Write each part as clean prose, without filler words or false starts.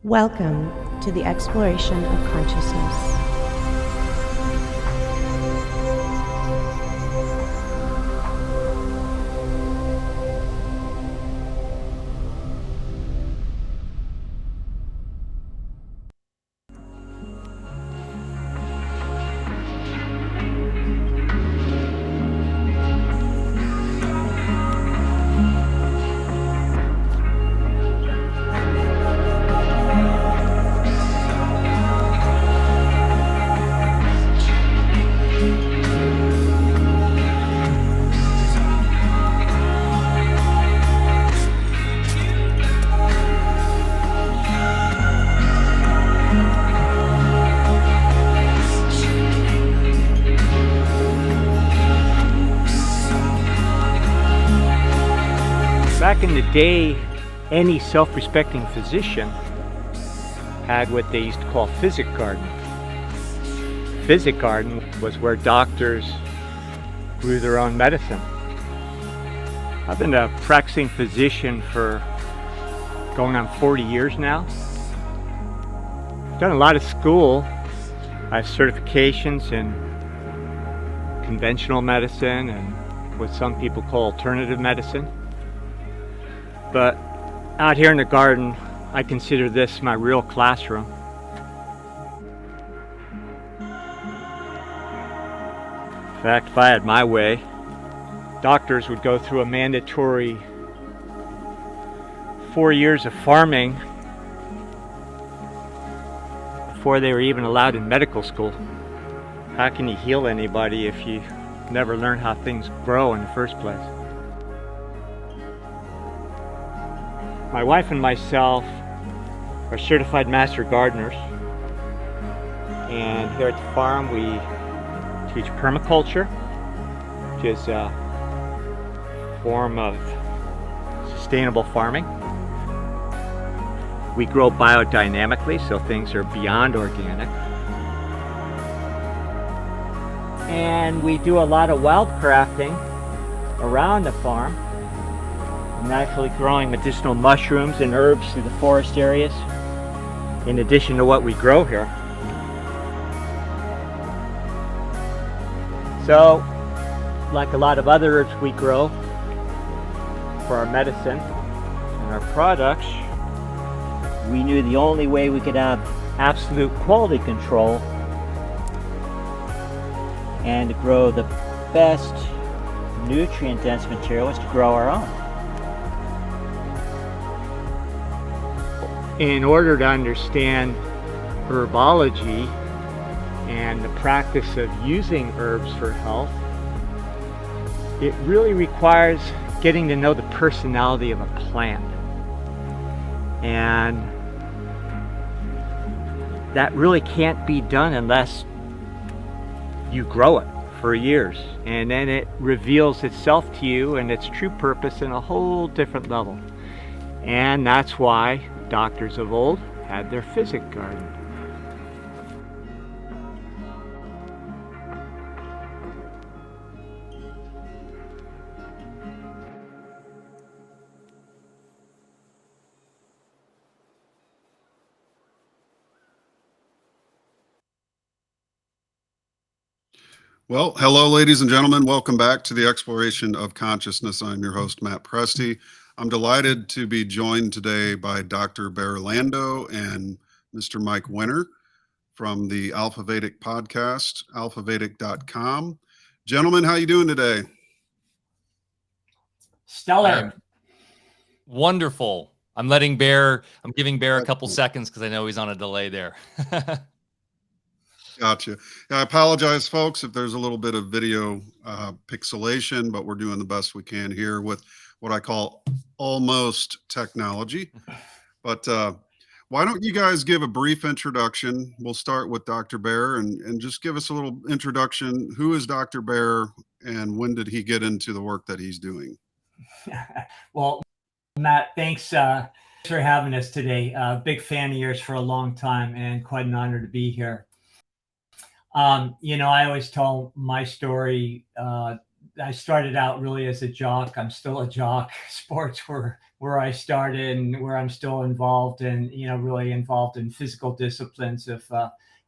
Welcome to the exploration of consciousness. Back in the day, any self-respecting physician had what they used to call Physic garden. Physic garden was where doctors grew their own medicine. I've been a practicing physician for going on 40 years now. I've done a lot of school. I have certifications in conventional medicine and what some people call alternative medicine. But out here in the garden, I consider this my real classroom. In fact, if I had my way, doctors would go through a mandatory 4 years of farming before they were even allowed in medical school. How can you heal anybody if you never learn how things grow in the first place? My wife and myself are certified master gardeners, and here at the farm we teach permaculture, which is a form of sustainable farming. We grow biodynamically, so things are beyond organic. And we do a lot of wildcrafting around the farm, naturally growing medicinal mushrooms and herbs through the forest areas, in addition to what we grow here. So, like a lot of other herbs we grow for our medicine and our products, we knew the only way we could have absolute quality control and to grow the best nutrient-dense material was to grow our own. In order to understand herbology and the practice of using herbs for health, it really requires getting to know the personality of a plant. And that really can't be done unless you grow it for years. And then it reveals itself to you and its true purpose in a whole different level. And that's why doctors of old had their Physic garden. Well, hello, ladies and gentlemen. Welcome back to the Exploration of Consciousness. I'm your host, Matt Presti. I'm delighted to be joined today by Dr. Barre Lando and Mr. Mike Winner from the AlfaVedic podcast, AlfaVedic.com. Gentlemen, how you doing today? Stellar. Wonderful. I'm giving Bear a couple seconds because I know he's on a delay there. Gotcha. I apologize, folks, if there's a little bit of video pixelation, but we're doing the best we can here with what I call almost technology. But why don't you guys give a brief introduction? We'll start with Dr. Barre and just give us a little introduction. Who is Dr. Barre and when did he get into the work that he's doing? Well, Matt, thanks for having us today. Big fan of yours for a long time and quite an honor to be here. I always tell my story I started out really as a jock. I'm still a jock. Sports were where I started and where I'm still involved in, really involved in physical disciplines of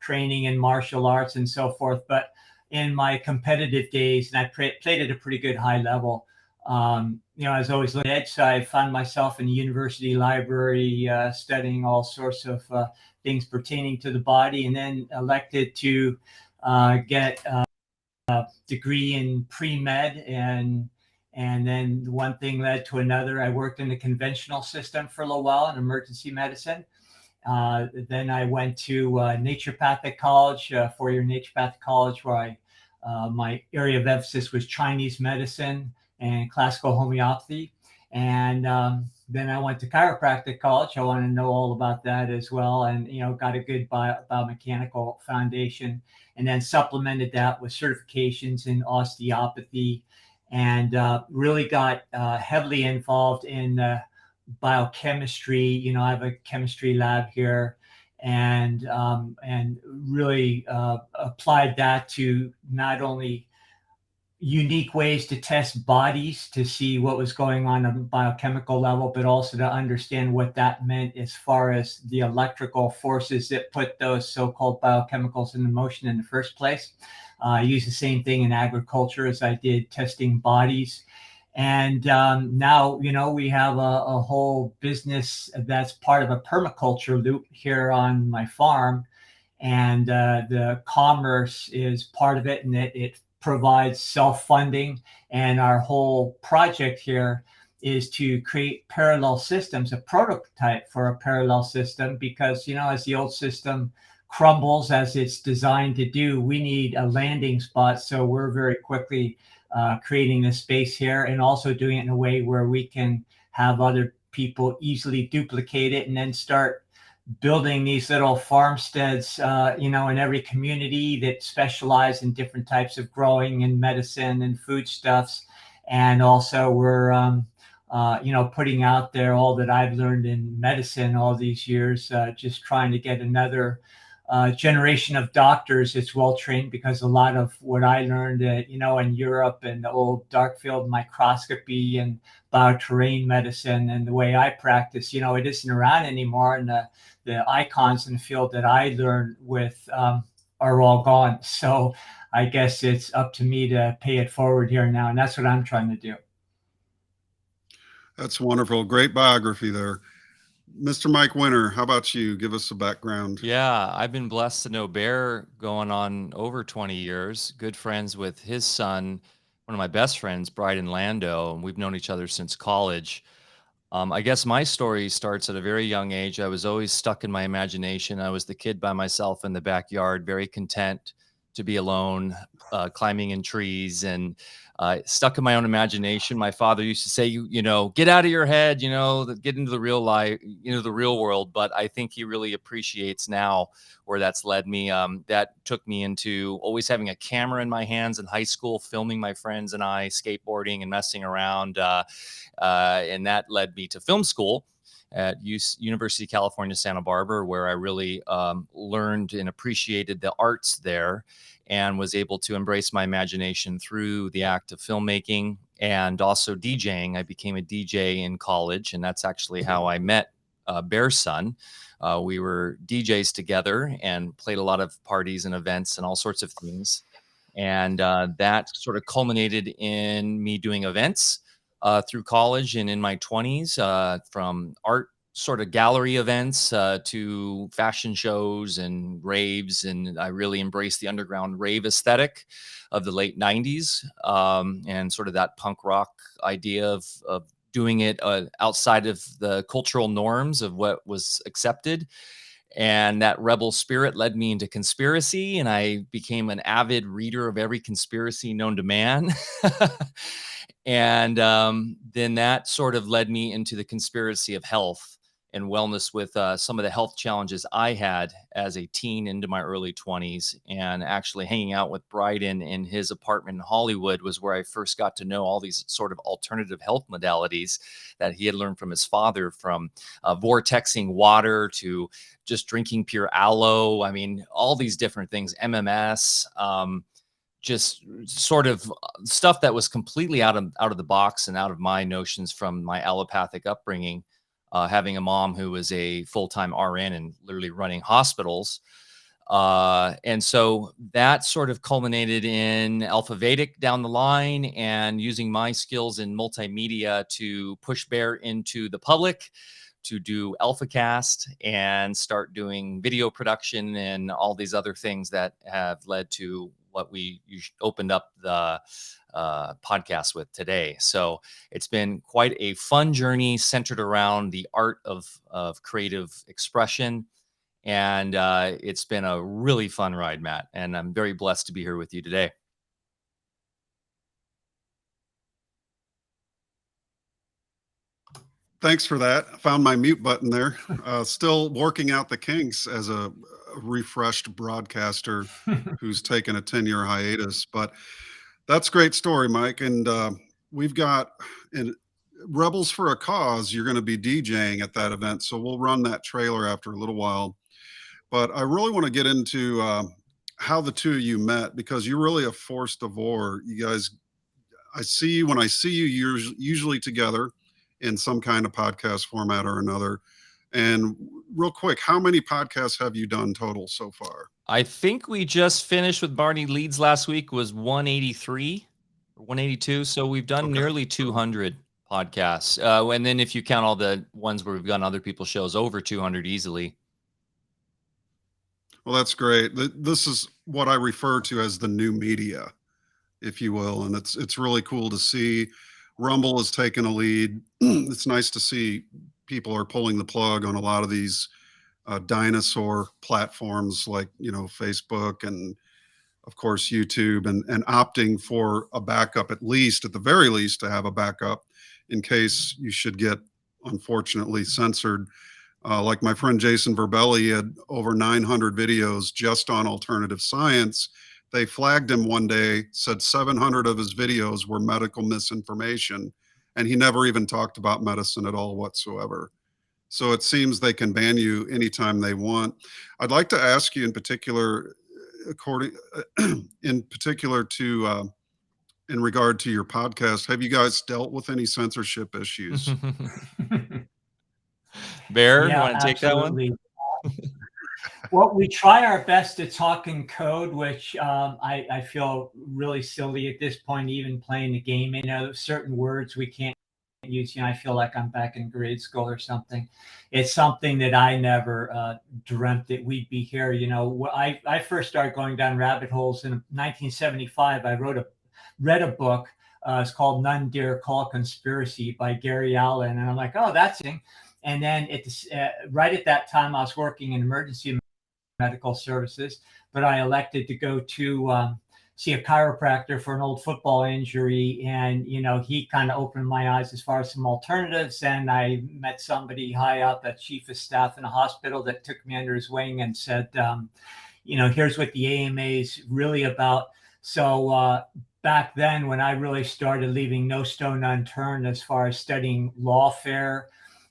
training and martial arts and so forth. But in my competitive days, and I played at a pretty good high level, I was always on the edge. So I found myself in the university library studying all sorts of things pertaining to the body, and then elected to get degree in pre-med, and then one thing led to another. I worked in the conventional system for a little while in emergency medicine. Then I went to naturopathic college, 4-year naturopathic college, where my area of emphasis was Chinese medicine and classical homeopathy. And then I went to chiropractic college. I wanted to know all about that as well, and got a good biomechanical foundation, and then supplemented that with certifications in osteopathy, and really got heavily involved in biochemistry. I have a chemistry lab here, and really applied that to not only unique ways to test bodies to see what was going on a biochemical level, but also to understand what that meant as far as the electrical forces that put those so-called biochemicals into motion in the first place. I use the same thing in agriculture as I did testing bodies. And now, we have a whole business that's part of a permaculture loop here on my farm. And the commerce is part of it, and it provides self-funding. And our whole project here is to create parallel systems, a prototype for a parallel system, because, as the old system crumbles, as it's designed to do, we need a landing spot. So we're very quickly creating this space here, and also doing it in a way where we can have other people easily duplicate it, and then start building these little farmsteads, in every community that specialize in different types of growing and medicine and foodstuffs. And also we're, putting out there all that I've learned in medicine all these years, just trying to get another generation of doctors that's well trained, because a lot of what I learned, in Europe and the old dark field microscopy and bioterrain medicine and the way I practice, it isn't around anymore. And the icons in the field that I learned with are all gone. So I guess it's up to me to pay it forward here now. And that's what I'm trying to do. That's wonderful. Great biography there. Mr. Mike Winner, how about you? Give us a background. Yeah, I've been blessed to know Bear going on over 20 years. Good friends with his son, one of my best friends, Barre Lando, and we've known each other since college. I guess my story starts at a very young age. I was always stuck in my imagination. I was the kid by myself in the backyard, very content to be alone, climbing in trees, and stuck in my own imagination. My father used to say, get out of your head, get into the real life, the real world. But I think he really appreciates now where that's led me. That took me into always having a camera in my hands in high school, filming my friends and I skateboarding and messing around. And that led me to film school at University of California, Santa Barbara, where I really learned and appreciated the arts there, and was able to embrace my imagination through the act of filmmaking and also DJing. I became a DJ in college, and that's actually how I met Bear's son. We were DJs together and played a lot of parties and events and all sorts of things. And that sort of culminated in me doing events through college and in my 20s, from art sort of gallery events to fashion shows and raves. And I really embraced the underground rave aesthetic of the late 90s, and sort of that punk rock idea of doing it outside of the cultural norms of what was accepted. And that rebel spirit led me into conspiracy, and I became an avid reader of every conspiracy known to man. And then that sort of led me into the conspiracy of health and wellness with some of the health challenges I had as a teen into my early 20s. And actually hanging out with Bryden in his apartment in Hollywood was where I first got to know all these sort of alternative health modalities that he had learned from his father, from vortexing water to just drinking pure aloe. I mean, all these different things, MMS, just sort of stuff that was completely out of the box and out of my notions from my allopathic upbringing, having a mom who was a full-time RN and literally running hospitals. And so that sort of culminated in AlfaVedic down the line, and using my skills in multimedia to push Bear into the public, to do AlphaCast and start doing video production and all these other things that have led to what we opened up the podcast with today. So it's been quite a fun journey centered around the art of creative expression. And it's been a really fun ride, Matt. And I'm very blessed to be here with you today. Thanks for that. I found my mute button there. Still working out the kinks as a refreshed broadcaster who's taken a 10-year hiatus. But that's a great story, Mike. And we've got in Rebels for a Cause. You're going to be DJing at that event. So we'll run that trailer after a little while. But I really want to get into how the two of you met, because you're really a force de voir. You guys, when I see you, you're usually together in some kind of podcast format or another. And real quick, how many podcasts have you done total so far? I think we just finished with Barney Leeds last week, was 183 or 182. So we've done nearly 200 podcasts. And then if you count all the ones where we've done other people's shows, over 200 easily. Well, that's great. This is what I refer to as the new media, if you will. And it's really cool to see Rumble has taken a lead. It's nice to see people are pulling the plug on a lot of these dinosaur platforms like, Facebook and, of course, YouTube, and opting for a backup, at the very least, to have a backup in case you should get, unfortunately, censored. Like my friend Jason Verbelli had over 900 videos just on alternative science. They flagged him one day, said 700 of his videos were medical misinformation, and he never even talked about medicine at all whatsoever. So it seems they can ban you anytime they want. I'd like to ask you in particular, in regard to your podcast, have you guys dealt with any censorship issues? Bear, you want to take that one? Well, we try our best to talk in code, which I feel really silly at this point, even playing the game. Certain words we can't use. I feel like I'm back in grade school or something. It's something that I never dreamt that we'd be here. I first started going down rabbit holes in 1975. I read a book. It's called None Dare Call Conspiracy by Gary Allen. And I'm like, oh, that's it. And then right at that time, I was working in emergency medical services, but I elected to go to see a chiropractor for an old football injury. And, he kind of opened my eyes as far as some alternatives. And I met somebody high up, a chief of staff in a hospital, that took me under his wing and said, here's what the AMA is really about. So back then, when I really started leaving no stone unturned as far as studying lawfare,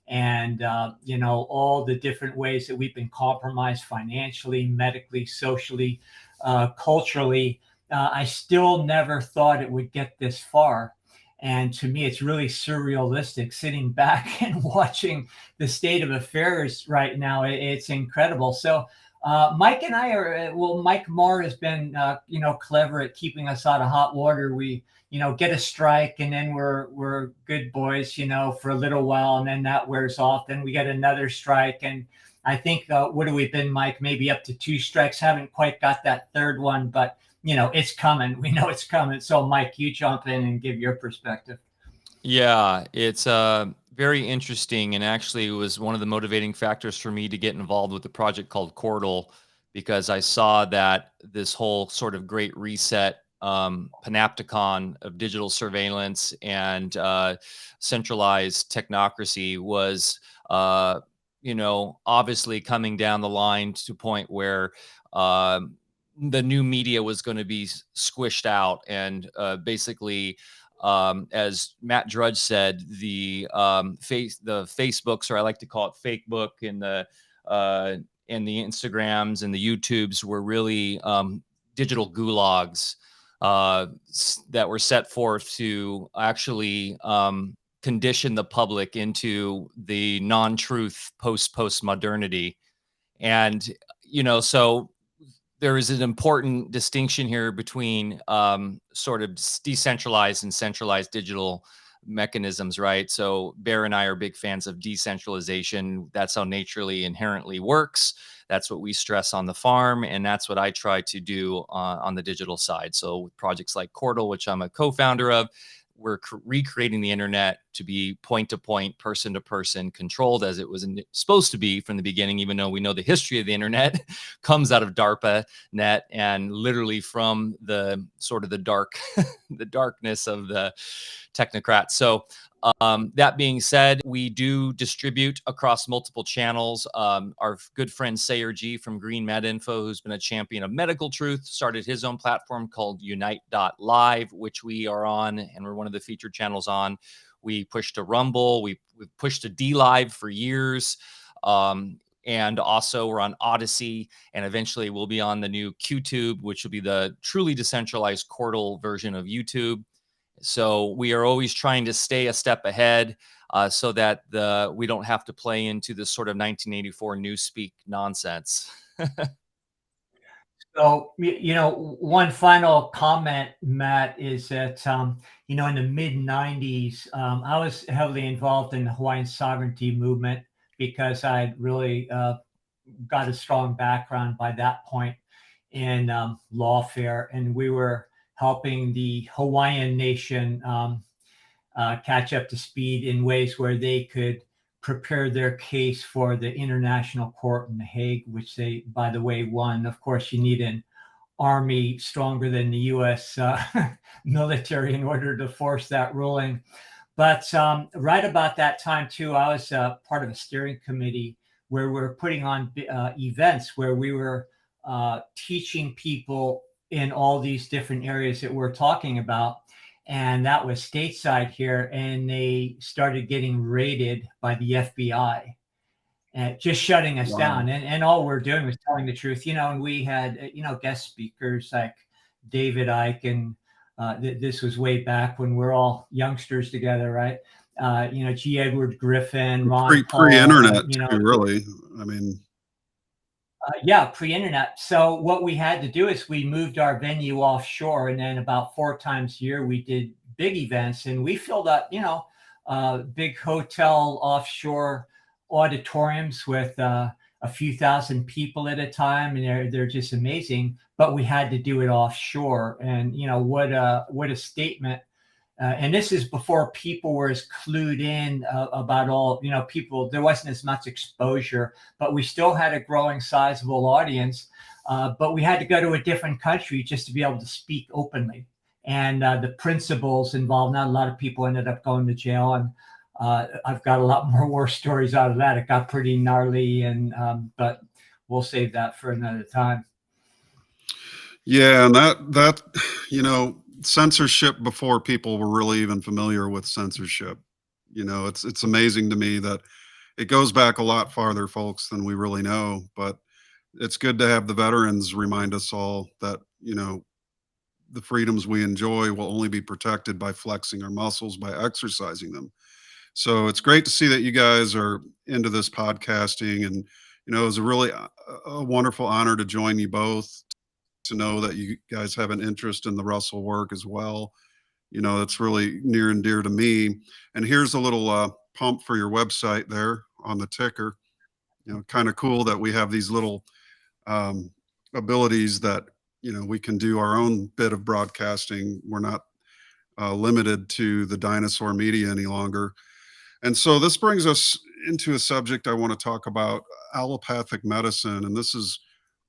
and, all the different ways that we've been compromised financially, medically, socially, culturally, I still never thought it would get this far. And to me, it's really surrealistic sitting back and watching the state of affairs right now. It's incredible. So Mike and I Mike Moore has been, clever at keeping us out of hot water. We, get a strike, and then we're good boys, for a little while, and then that wears off. Then we get another strike. And I think, what have we been, Mike? Maybe up to 2 strikes. Haven't quite got that third one, but it's coming. We know it's coming. So Mike, you jump in and give your perspective. Yeah, it's very interesting, and actually it was one of the motivating factors for me to get involved with the project called Cordal, because I saw that this whole sort of great reset panopticon of digital surveillance and centralized technocracy was obviously coming down the line to a point where the new media was going to be squished out, and basically, as Matt Drudge said, the Facebooks, or I like to call it fake book, and the Instagrams and the YouTubes were really digital gulags that were set forth to actually condition the public into the non-truth postmodernity. And, so there is an important distinction here between sort of decentralized and centralized digital mechanisms, right? So Bear and I are big fans of decentralization. That's how naturally inherently works. That's what we stress on the farm, and that's what I try to do on the digital side. So with projects like Cordal, which I'm a co-founder of, we're recreating the internet to be point-to-point, person-to-person controlled as it was supposed to be from the beginning, even though we know the history of the internet comes out of DARPA net and literally from the sort of the darkness of the technocrats. So that being said, we do distribute across multiple channels. Our good friend Sayer G from Green Med Info, who's been a champion of medical truth, started his own platform called Unite.live, which we are on, and we're one of the featured channels on. We pushed to Rumble. We've pushed to DLive for years. And also we're on Odyssey, and eventually we'll be on the new QTube, which will be the truly decentralized Cordal version of YouTube. So we are always trying to stay a step ahead so that we don't have to play into this sort of 1984 newspeak nonsense. So, one final comment, Matt, is that, in the mid 90s, I was heavily involved in the Hawaiian sovereignty movement because I'd really got a strong background by that point in lawfare, and we were helping the Hawaiian nation catch up to speed in ways where they could prepare their case for the International Court in The Hague, which they, by the way, won. Of course, you need an army stronger than the U.S. military in order to force that ruling. But right about that time, too, I was part of a steering committee where we were putting on events where we were teaching people in all these different areas that we're talking about. And that was stateside here. And they started getting raided by the FBI and just shutting us down. And all we're doing was telling the truth, and we had, guest speakers like David Icke. And this was way back when we're all youngsters together, right? G. Edward Griffin, Ron Paul. Pre-internet, really. I mean... Yeah, pre-internet. So what we had to do is we moved our venue offshore, and then about 4 times a year we did big events, and we filled up, big hotel offshore auditoriums with a few thousand people at a time, and they're just amazing. But we had to do it offshore, and what a statement. And this is before people were as clued in about all, people, there wasn't as much exposure, but we still had a growing sizable audience. But we had to go to a different country just to be able to speak openly. And the principles involved, not a lot of people ended up going to jail. And I've got a lot more war stories out of that. It got pretty gnarly, but we'll save that for another time. Yeah, and that censorship before people were really even familiar with censorship. It's amazing to me that it goes back a lot farther, folks, than we really know. But it's good to have the veterans remind us all that, the freedoms we enjoy will only be protected by flexing our muscles, by exercising them. So it's great to see that you guys are into this podcasting. And, it was a really a wonderful honor to join you both, to know that you guys have an interest in the Russell work as well. That's really near and dear to me. And here's a little pump for your website there on the ticker. Kind of cool that we have these little abilities that, we can do our own bit of broadcasting. We're not limited to the dinosaur media any longer. And so this brings us into a subject I want to talk about, allopathic medicine. And this is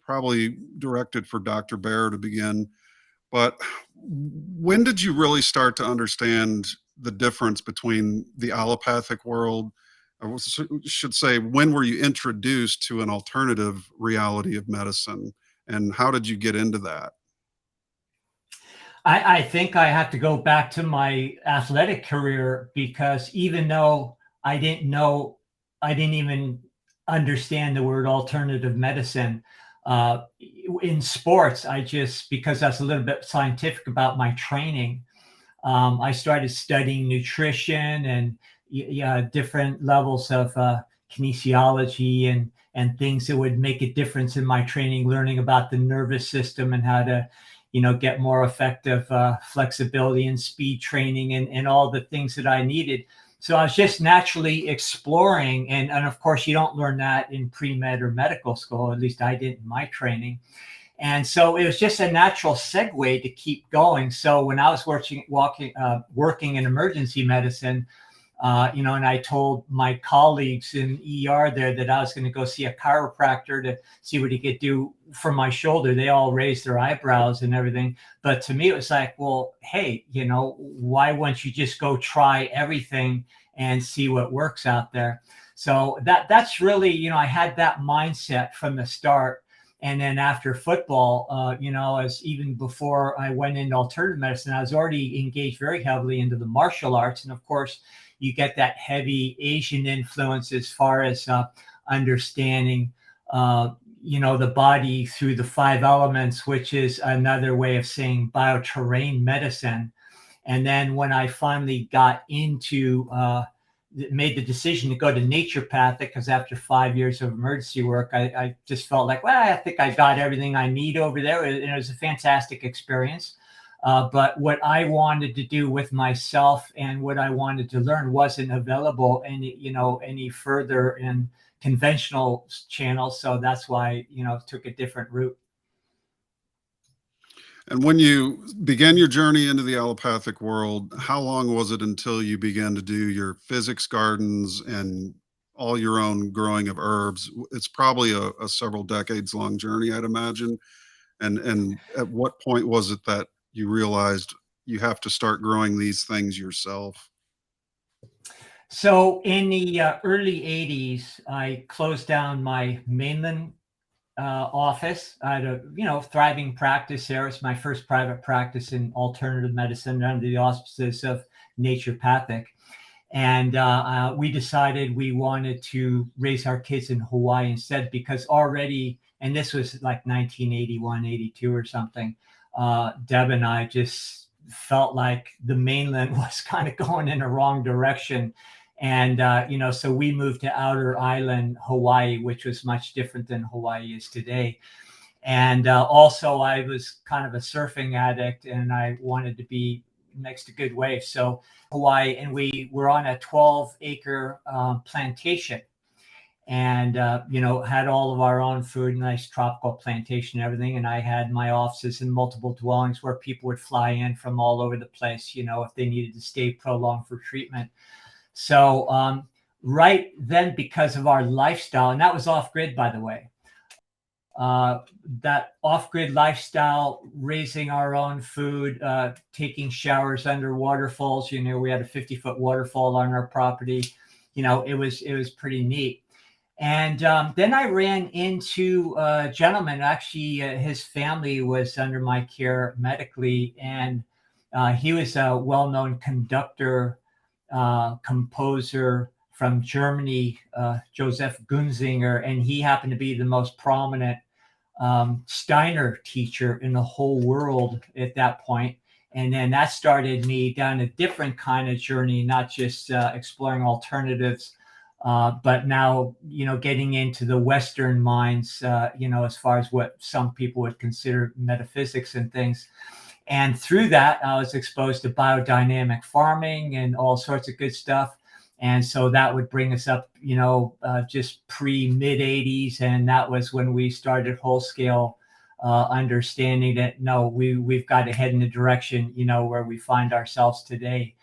probably directed for Dr. Bear to begin. But when did you really start to understand the difference between the allopathic world? I should say, when were you introduced to an alternative reality of medicine? And how did you get into that? I think I have to go back to my athletic career, because even though I didn't even understand the word alternative medicine, In sports, because I was a little bit scientific about my training, I started studying nutrition and different levels of kinesiology and things that would make a difference in my training, learning about the nervous system and how to, get more effective flexibility and speed training and all the things that I needed. So I was just naturally exploring. And of course, you don't learn that in pre-med or medical school. At least I didn't in my training. And so it was just a natural segue to keep going. So when I was working in emergency medicine, and I told my colleagues in ER there that I was going to go see a chiropractor to see what he could do for my shoulder. They all raised their eyebrows and everything. But to me, it was like, well, hey, why wouldn't you just go try everything and see what works out there? So that's really, I had that mindset from the start. And then after football, as even before I went into alternative medicine, I was already engaged very heavily into the martial arts. And of course, you get that heavy Asian influence as far as understanding, the body through the 5 elements, which is another way of saying bioterrain medicine. And then when I finally got into made the decision to go to naturopathic, because after 5 years of emergency work, I just felt like, well, I think I got everything I need over there. And it was a fantastic experience. But what I wanted to do with myself and what I wanted to learn wasn't available any further in conventional channels. So that's why, took a different route. And when you began your journey into the allopathic world, how long was it until you began to do your physics gardens and all your own growing of herbs? It's probably a several decades long journey, I'd imagine. And at what point was it that you realized you have to start growing these things yourself? So in the early 80s, I closed down my mainland office. I had a thriving practice there. It's my first private practice in alternative medicine under the auspices of naturopathic. And we decided we wanted to raise our kids in Hawaii instead, because already, and this was like 1981, 82 or something, Deb and I just felt like the mainland was kind of going in the wrong direction. And, so we moved to outer island, Hawaii, which was much different than Hawaii is today. And also I was kind of a surfing addict and I wanted to be next to good waves. So Hawaii, and we were on a 12-acre plantation and, had all of our own food, nice tropical plantation and everything. And I had my offices in multiple dwellings where people would fly in from all over the place, if they needed to stay prolonged for treatment. So right then, because of our lifestyle, and that was off-grid, by the way, that off-grid lifestyle, raising our own food, taking showers under waterfalls, we had a 50-foot waterfall on our property, it was pretty neat. And then I ran into a gentleman, actually his family was under my care medically, and he was a well-known conductor, composer from Germany, Joseph Gunzinger, and he happened to be the most prominent Steiner teacher in the whole world at that point. And then that started me down a different kind of journey, not just exploring alternatives, but now, getting into the Western minds, as far as what some people would consider metaphysics and things. And through that, I was exposed to biodynamic farming and all sorts of good stuff. And so that would bring us up, just pre-mid 80s. And that was when we started whole scale understanding that, no, we've got to head in the direction, where we find ourselves today.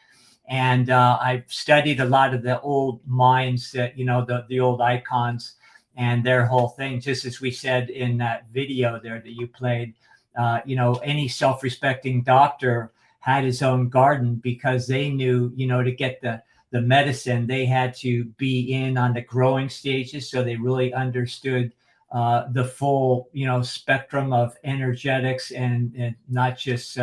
And I've studied a lot of the old minds that, the old icons and their whole thing, just as we said in that video there that you played. Any self-respecting doctor had his own garden because they knew, to get the medicine, they had to be in on the growing stages. So they really understood the full, spectrum of energetics and not just,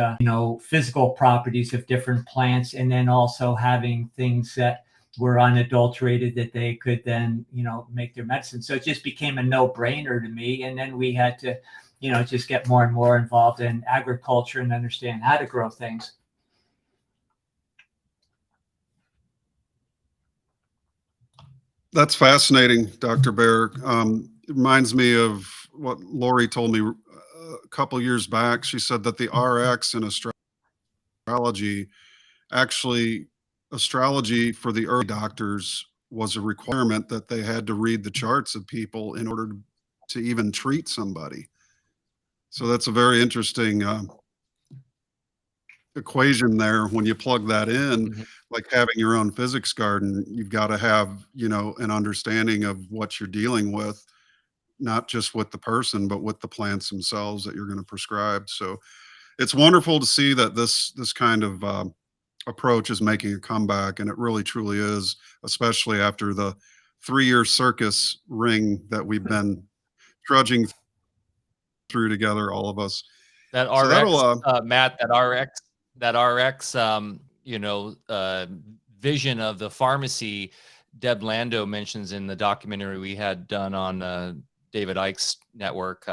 physical properties of different plants. And then also having things that, were unadulterated, that they could then, make their medicine. So it just became a no-brainer to me. And then we had to, just get more and more involved in agriculture and understand how to grow things. That's fascinating, Dr. Bear. It reminds me of what Lori told me a couple years back. She said that the RX in astrology, actually, astrology for the early doctors was a requirement that they had to read the charts of people in order to even treat somebody. So that's a very interesting equation there. When you plug that in, Mhm. like having your own physics garden, you've got to have, an understanding of what you're dealing with, not just with the person, but with the plants themselves that you're going to prescribe. So it's wonderful to see that this kind of approach is making a comeback, and it really truly is, especially after the 3-year circus ring that we've been trudging through together, all of us. That So RX, that'll Matt, that RX, vision of the pharmacy Deb Lando mentions in the documentary we had done on David Icke's network,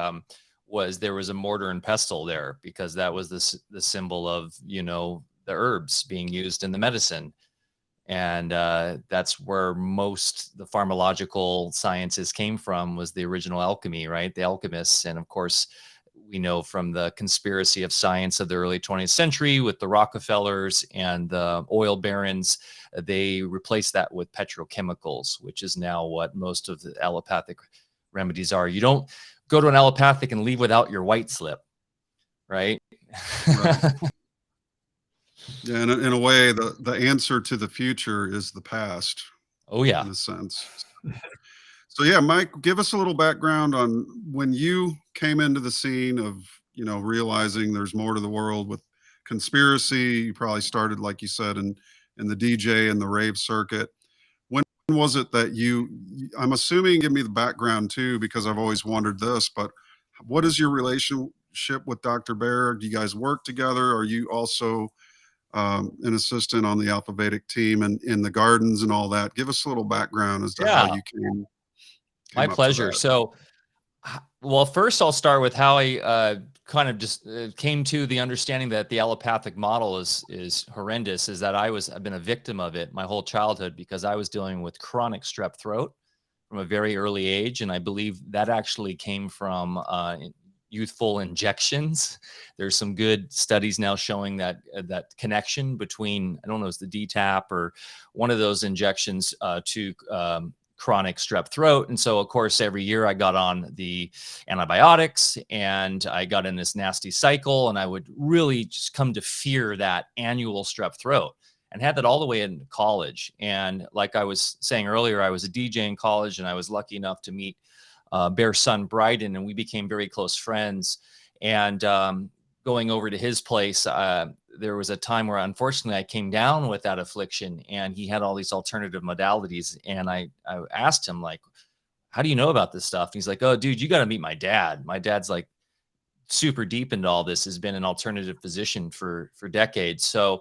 was there was a mortar and pestle there, because that was the symbol of, the herbs being used in the medicine. And that's where most the pharmacological sciences came from, was the original alchemy, right? The alchemists. And of course, we know from the conspiracy of science of the early 20th century with the Rockefellers and the oil barons, they replaced that with petrochemicals, which is now what most of the allopathic remedies are. You don't go to an allopathic and leave without your white slip, right? Right. Yeah, in a way, the answer to the future is the past, Oh yeah. in a sense. So yeah, Mike, give us a little background on when you came into the scene of, realizing there's more to the world with conspiracy. You probably started, like you said, in the DJ and the rave circuit. When was it that I'm assuming, give me the background too, because I've always wondered this, but what is your relationship with Dr. Bear? Do you guys work together? Are you also an assistant on the AlfaVedic team and in the gardens and all that? Give us a little background as to how Yeah, you my came up to pleasure. that. So, well, first I'll start with how I kind of just came to the understanding that the allopathic model is horrendous. Is that I've been a victim of it my whole childhood, because I was dealing with chronic strep throat from a very early age, and I believe that actually came from youthful injections. There's some good studies now showing that that connection between, I don't know, it's the DTaP or one of those injections to chronic strep throat. And so, of course, every year I got on the antibiotics and I got in this nasty cycle, and I would really just come to fear that annual strep throat, and had that all the way into college. And like I was saying earlier, I was a DJ in college, and I was lucky enough to meet Bear's son, Bryden, and we became very close friends. And going over to his place, there was a time where unfortunately I came down with that affliction, and he had all these alternative modalities. And I asked him, like, how do you know about this stuff? And he's like, oh, dude, you got to meet my dad. My dad's like super deep into all this, has been an alternative physician for decades. So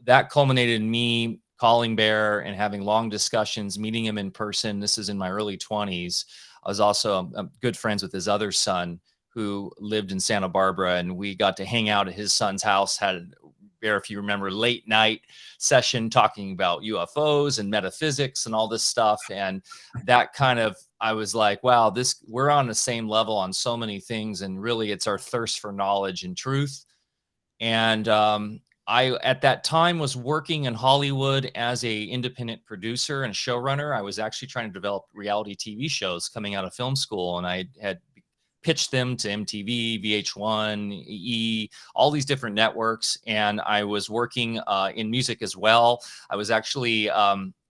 that culminated in me calling Bear and having long discussions, meeting him in person. This is in my early 20s. I was also good friends with his other son, who lived in Santa Barbara, and we got to hang out at his son's house, had, Bear, if you remember, late night session talking about UFOs and metaphysics and all this stuff. And that kind of, I was like, wow, we're on the same level on so many things. And really it's our thirst for knowledge and truth. And I, at that time, was working in Hollywood as a independent producer and showrunner. I was actually trying to develop reality TV shows coming out of film school, and I had pitched them to MTV, VH1, E, all these different networks. And I was working in music as well. I was actually,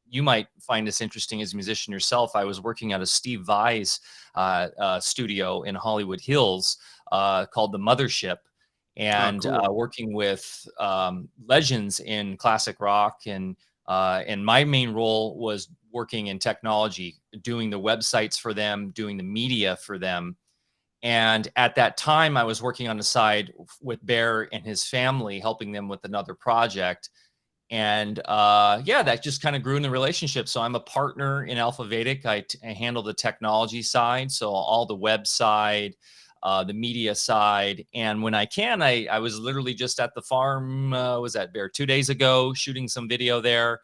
you might find this interesting as a musician yourself, I was working at a Steve Vai's studio in Hollywood Hills called The Mothership. And Cool. working with legends in classic rock, and my main role was working in technology, doing the websites for them, doing the media for them. And at that time, I was working on the side with Bear and his family, helping them with another project. And yeah, that just kind of grew in the relationship. So I'm a partner in AlfaVedic. I handle the technology side, so all the website, the media side. And when I can, I was literally just at the farm, was at Bear 2 days ago, shooting some video there.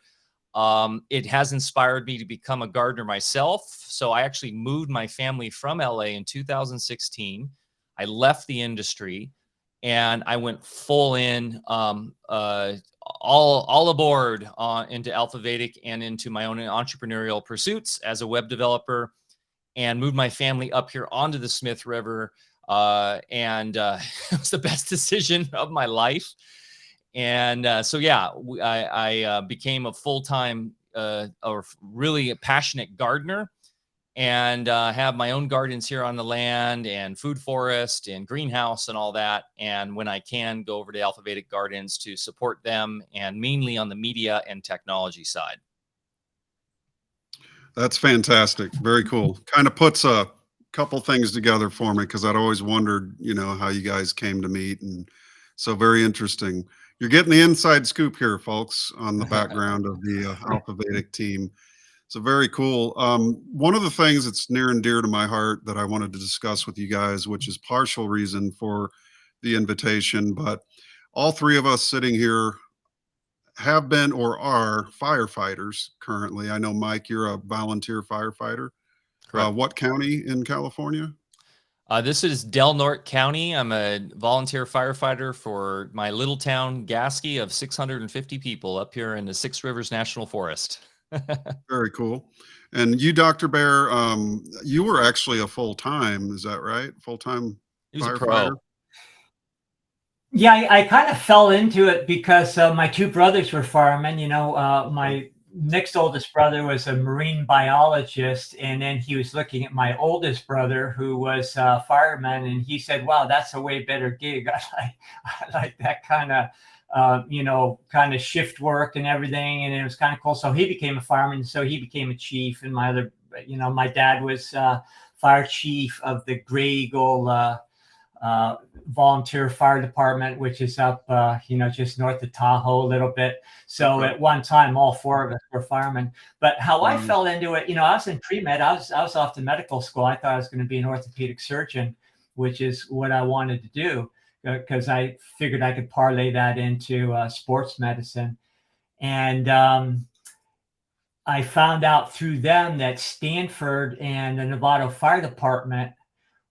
It has inspired me to become a gardener myself. So I actually moved my family from LA in 2016. I left the industry and I went full in, all aboard into AlfaVedic and into my own entrepreneurial pursuits as a web developer, and moved my family up here onto the Smith River. And it was the best decision of my life. And so, yeah, I became a full-time or really a passionate gardener, and have my own gardens here on the land, and food forest and greenhouse and all that. And when I can, go over to AlfaVedic Gardens to support them, and mainly on the media and technology side. That's fantastic. Very cool. Kind of puts a couple things together for me, because I'd always wondered, how you guys came to meet. And so very interesting. You're getting the inside scoop here, folks, on the background of the AlfaVedic team. So very cool. One of the things that's near and dear to my heart that I wanted to discuss with you guys, which is partial reason for the invitation, but all three of us sitting here have been or are firefighters currently. I know, Mike, you're a volunteer firefighter. Correct. What county in California? This is Del Norte County. I'm a volunteer firefighter for my little town, Gasky, of 650 people up here in the Six Rivers National Forest. Very cool. And you, Dr. Bear, you were actually a full-time, is that right? Full-time He was a firefighter? pro. Yeah, I kind of fell into it because my two brothers were firemen. My next oldest brother was a marine biologist, and then he was looking at my oldest brother, who was a fireman, and he said, "Wow, that's a way better gig." I like that kind of kind of shift work and everything. And it was kind of cool. So he became a fireman. So he became a chief. And my dad was fire chief of the Gray Eagle volunteer fire department, which is up, just north of Tahoe a little bit. So at one time, all four of us were firemen. But how I fell into it, I was in pre-med. I was off to medical school. I thought I was going to be an orthopedic surgeon, which is what I wanted to do, because I figured I could parlay that into sports medicine. And I found out through them that Stanford and the Novato Fire Department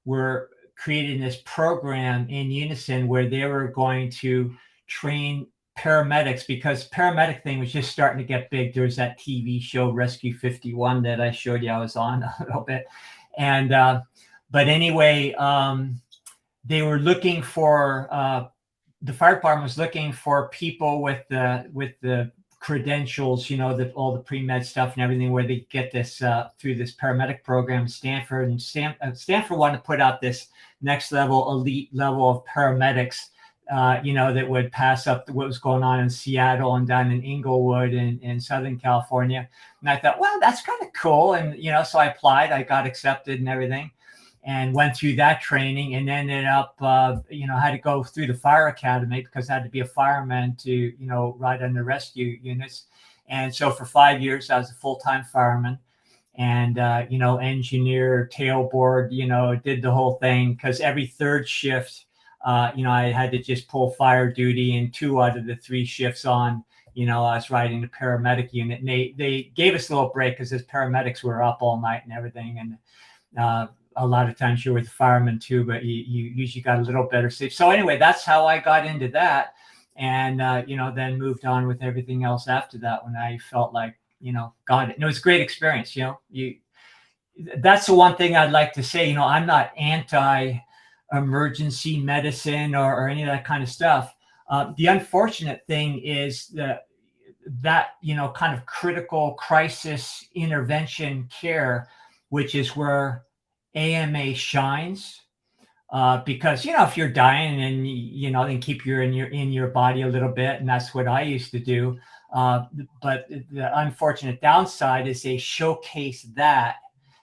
were creating this program in unison where they were going to train paramedics, because paramedic thing was just starting to get big. There was that TV show Rescue 51 that I showed you I was on a little bit. And but anyway, they were looking for the fire department was looking for people with the credentials, all the pre-med stuff and everything, where they get this through this paramedic program. Stanford wanted to put out this next level, elite level of paramedics, that would pass up what was going on in Seattle and down in Inglewood in Southern California. And I thought, well, that's kind of cool. And, so I applied, I got accepted and everything, and went through that training, and ended up, had to go through the fire academy because I had to be a fireman to, ride on the rescue units. And so for 5 years, I was a full-time fireman, and, engineer, tailboard, did the whole thing, because every third shift, I had to just pull fire duty, and 2 out of the 3 shifts on, I was riding the paramedic unit, and they gave us a little break because as paramedics were up all night and everything. And, a lot of times you're with the firemen too, but you usually got a little better sleep. So anyway, that's how I got into that. And, then moved on with everything else after that, when I felt like, got it. And it was a great experience. That's the one thing I'd like to say. I'm not anti-emergency medicine or any of that kind of stuff. The unfortunate thing is that kind of critical crisis intervention care, which is where AMA shines, because if you're dying and then keep you in your body a little bit, and that's what I used to do. But the unfortunate downside is they showcase that,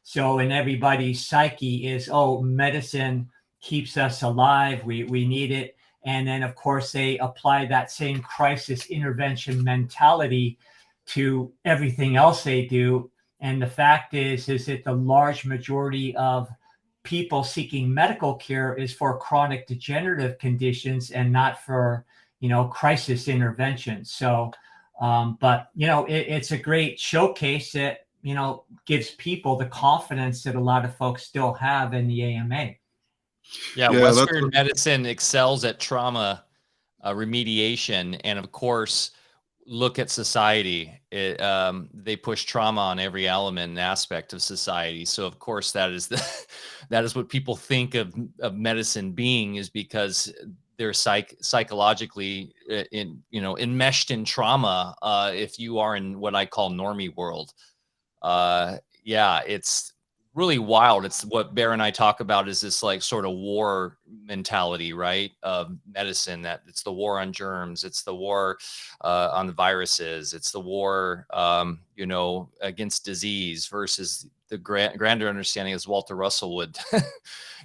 so in everybody's psyche is, oh, medicine keeps us alive, we need it, And then, of course, they apply that same crisis intervention mentality to everything else they do. And the fact is that the large majority of people seeking medical care is for chronic degenerative conditions and not for, crisis intervention. So, but, it's a great showcase that, gives people the confidence that a lot of folks still have in the AMA. Yeah, Yeah, Western medicine excels at trauma remediation, and of course, look at society. They push trauma on every element and aspect of society. So of course, that is that is what people think of medicine being, is because they're psychologically enmeshed in trauma. If you are in what I call normie world, yeah, it's really wild. It's what Bear and I talk about, is this like sort of war mentality, right? Of medicine, that it's the war on germs, it's the war on the viruses, it's the war, against disease, versus the grander understanding, as Walter Russell would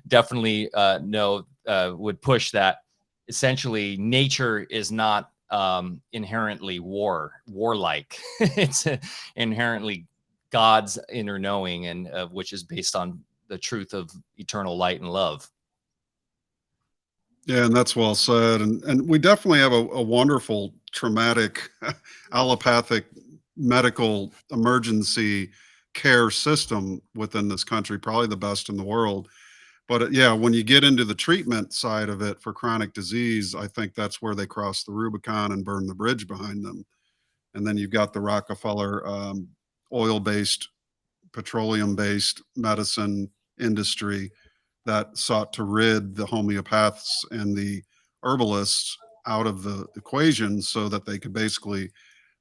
definitely would push, that essentially nature is not inherently warlike. It's inherently God's inner knowing, and which is based on the truth of eternal light and love. Yeah, and that's well said. And we definitely have a wonderful traumatic allopathic medical emergency care system within this country, probably the best in the world. But yeah, when you get into the treatment side of it for chronic disease, I think that's where they cross the Rubicon and burn the bridge behind them. And then you've got the Rockefeller oil-based, petroleum-based medicine industry that sought to rid the homeopaths and the herbalists out of the equation, so that they could basically,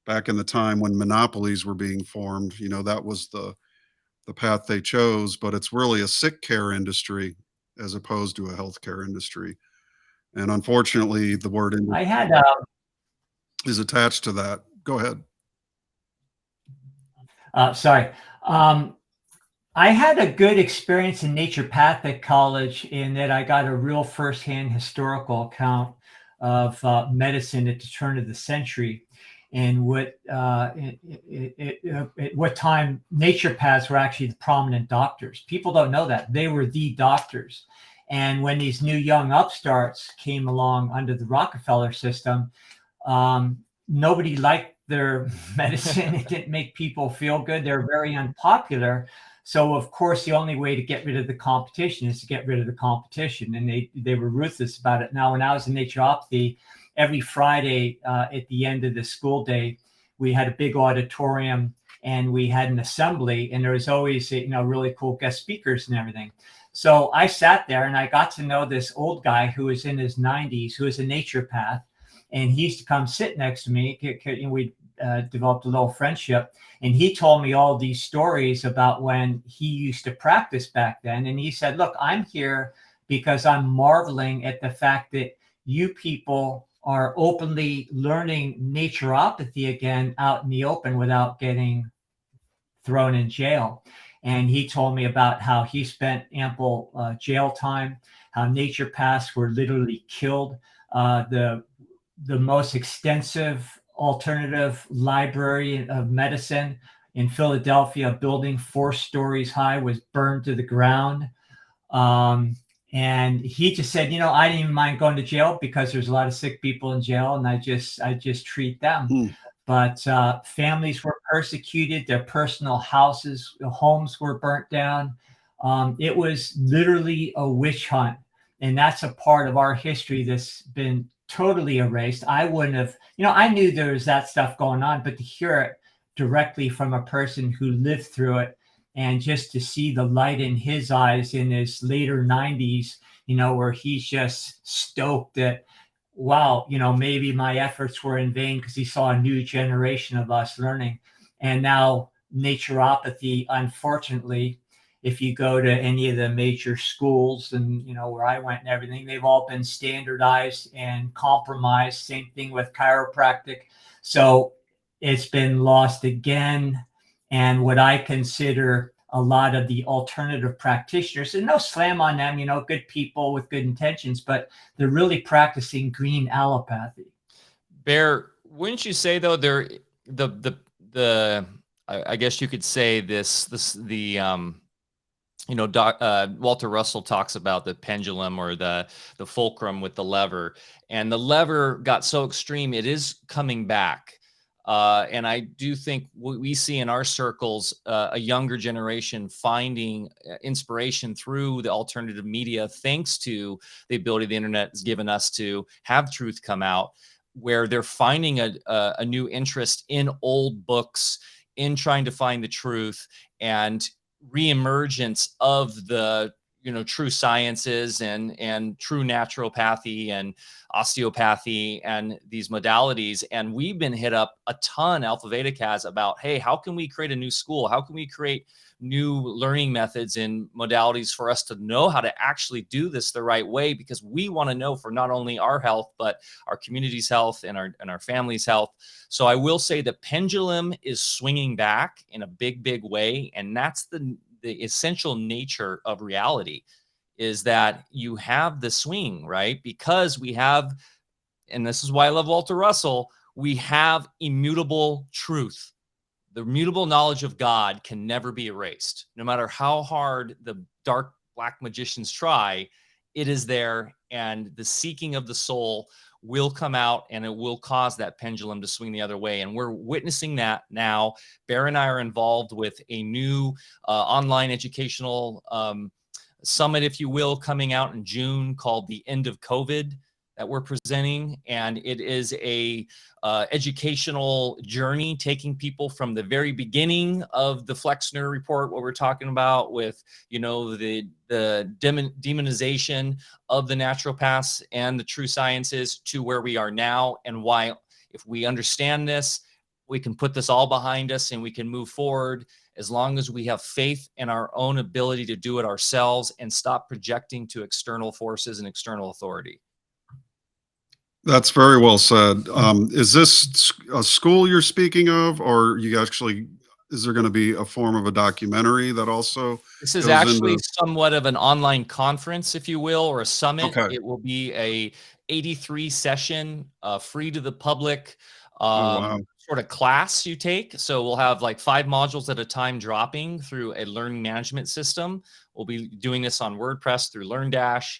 back in the time when monopolies were being formed, that was the path they chose. But it's really a sick care industry as opposed to a healthcare industry. And unfortunately, the word I had is attached to that. Go ahead. sorry. I had a good experience in naturopathic college, in that I got a real firsthand historical account of medicine at the turn of the century, and what at what time naturopaths were actually the prominent doctors. People don't know that they were the doctors. And when these new young upstarts came along under the Rockefeller system, nobody liked their medicine. It didn't make people feel good. They're very unpopular. So of course, the only way to get rid of the competition is to get rid of the competition. And they were ruthless about it. Now, when I was in naturopathy, every Friday at the end of the school day, we had a big auditorium and we had an assembly, and there was always, really cool guest speakers and everything. So I sat there and I got to know this old guy who was in his 90s, who was a naturopath. And he used to come sit next to me. We developed a little friendship. And he told me all these stories about when he used to practice back then. And he said, look, I'm here because I'm marveling at the fact that you people are openly learning naturopathy again out in the open without getting thrown in jail. And he told me about how he spent ample jail time, how naturopaths were literally killed. The most extensive alternative library of medicine in Philadelphia, a building 4 stories high, was burned to the ground. And he just said, I didn't even mind going to jail because there's a lot of sick people in jail, and I just treat them. But families were persecuted, their personal homes were burnt down. It was literally a witch hunt. And that's a part of our history that's been totally erased. I wouldn't have, I knew there was that stuff going on, but to hear it directly from a person who lived through it, and just to see the light in his eyes in his later 90s, where he's just stoked that, wow, maybe my efforts were in vain, because he saw a new generation of us learning. And now naturopathy, unfortunately, if you go to any of the major schools and, where I went and everything, they've all been standardized and compromised. Same thing with chiropractic. So it's been lost again. And what I consider a lot of the alternative practitioners, and no slam on them, good people with good intentions, but they're really practicing green allopathy. Bear, wouldn't you say though, I guess you could say Walter Russell talks about the pendulum, or the fulcrum with the lever, and the lever got so extreme, it is coming back. And I do think we see in our circles a younger generation finding inspiration through the alternative media, thanks to the ability the internet has given us to have truth come out, where they're finding a new interest in old books, in trying to find the truth, and reemergence of the true sciences and true naturopathy and osteopathy and these modalities. And we've been hit up a ton, AlfaVedic has, about, hey, how can we create a new school? How can we create new learning methods and modalities for us to know how to actually do this the right way? Because we want to know for not only our health, but our community's health and our family's health. So I will say the pendulum is swinging back in a big, big way. And that's the essential nature of reality, is that you have the swing, right? Because we have, and this is why I love Walter Russell, we have immutable truth. The immutable knowledge of God can never be erased. No matter how hard the dark black magicians try, it is there, and the seeking of the soul will come out, and it will cause that pendulum to swing the other way. And we're witnessing that now. Bear and I are involved with a new online educational summit, if you will, coming out in June, called The End of COVID, that we're presenting. And it is a educational journey, taking people from the very beginning of the Flexner report, what we're talking about with, the demonization of the naturopaths and the true sciences, to where we are now, and why, if we understand this, we can put this all behind us and we can move forward, as long as we have faith in our own ability to do it ourselves and stop projecting to external forces and external authority. That's very well said. Is this a school you're speaking of, or is there going to be a form of a documentary that also? This is actually somewhat of an online conference, if you will, or a summit. Okay. It will be a 83 session, free to the public, Wow. sort of class you take. So we'll have like 5 modules at a time dropping through a learning management system. We'll be doing this on WordPress through LearnDash.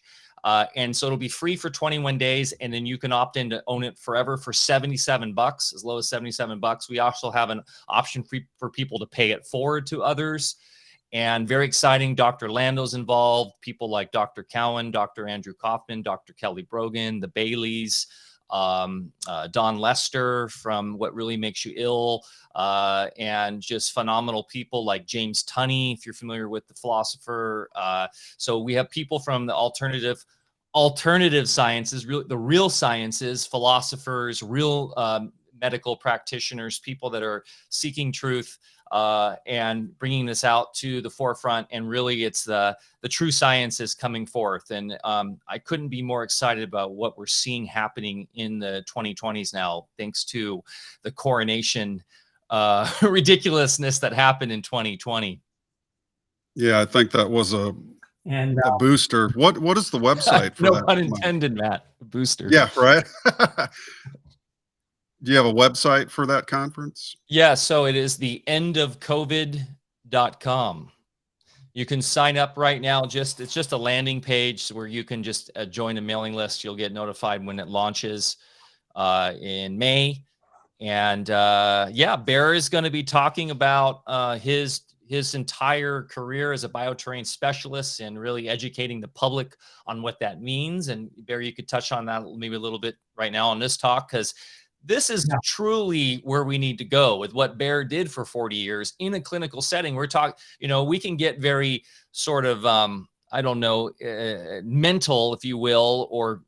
And so it'll be free for 21 days, and then you can opt in to own it forever for $77, as low as $77. We also have an option for people to pay it forward to others. And very exciting, Dr. Lando's involved, people like Dr. Cowan, Dr. Andrew Kaufman, Dr. Kelly Brogan, the Baileys, Don Lester from What Really Makes You Ill, and just phenomenal people like James Tunney, if you're familiar with the philosopher. So we have people from the alternative sciences, the real sciences, philosophers, real medical practitioners, people that are seeking truth, and bringing this out to the forefront. And really, it's the true sciences coming forth. And I couldn't be more excited about what we're seeing happening in the 2020s now, thanks to the coronation ridiculousness that happened in 2020. Yeah, I think that was a booster. What is the website for no that? pun intended, Matt. Booster. Yeah, right. Do you have a website for that conference? Yeah, so it is the endofcovid.com. You can sign up right now. It's just a landing page where you can just join a mailing list. You'll get notified when it launches in May. And Bear is going to be talking about his entire career as a bioterrain specialist and really educating the public on what that means. And Bear, you could touch on that maybe a little bit right now on this talk, because this is truly where we need to go with what Bear did for 40 years in a clinical setting. We're talking, we can get very sort of, mental, if you will, or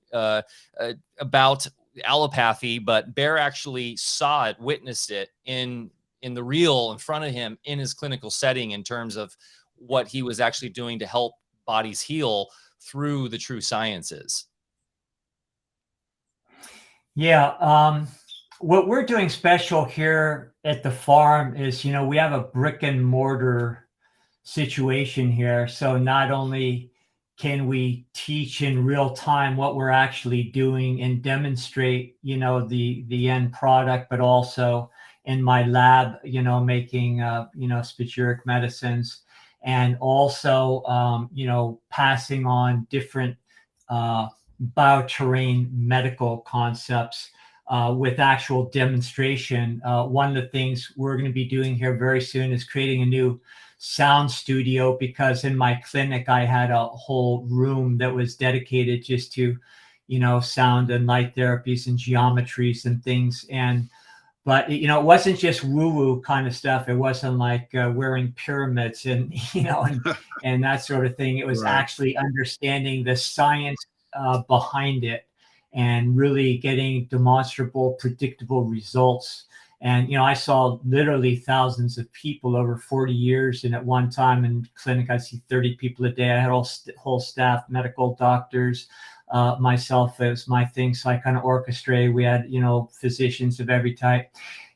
about allopathy, but Bear actually saw it, witnessed it in the real in front of him in his clinical setting, in terms of what he was actually doing to help bodies heal through the true sciences. Yeah. What we're doing special here at the farm is, we have a brick and mortar situation here. So not only can we teach in real time what we're actually doing and demonstrate, the end product, but also in my lab, making, spagyric medicines, and also, passing on different bioterrain medical concepts with actual demonstration. One of the things we're going to be doing here very soon is creating a new sound studio, because in my clinic I had a whole room that was dedicated just to, sound and light therapies and geometries and things. But it wasn't just woo-woo kind of stuff. It wasn't like wearing pyramids and and that sort of thing. It was Right. actually understanding the science behind it and really getting demonstrable, predictable results. And I saw literally thousands of people over 40 years, and at one time in clinic I see 30 people a day. I had whole staff, medical doctors, myself as my thing. So I kind of orchestrated. We had, physicians of every type.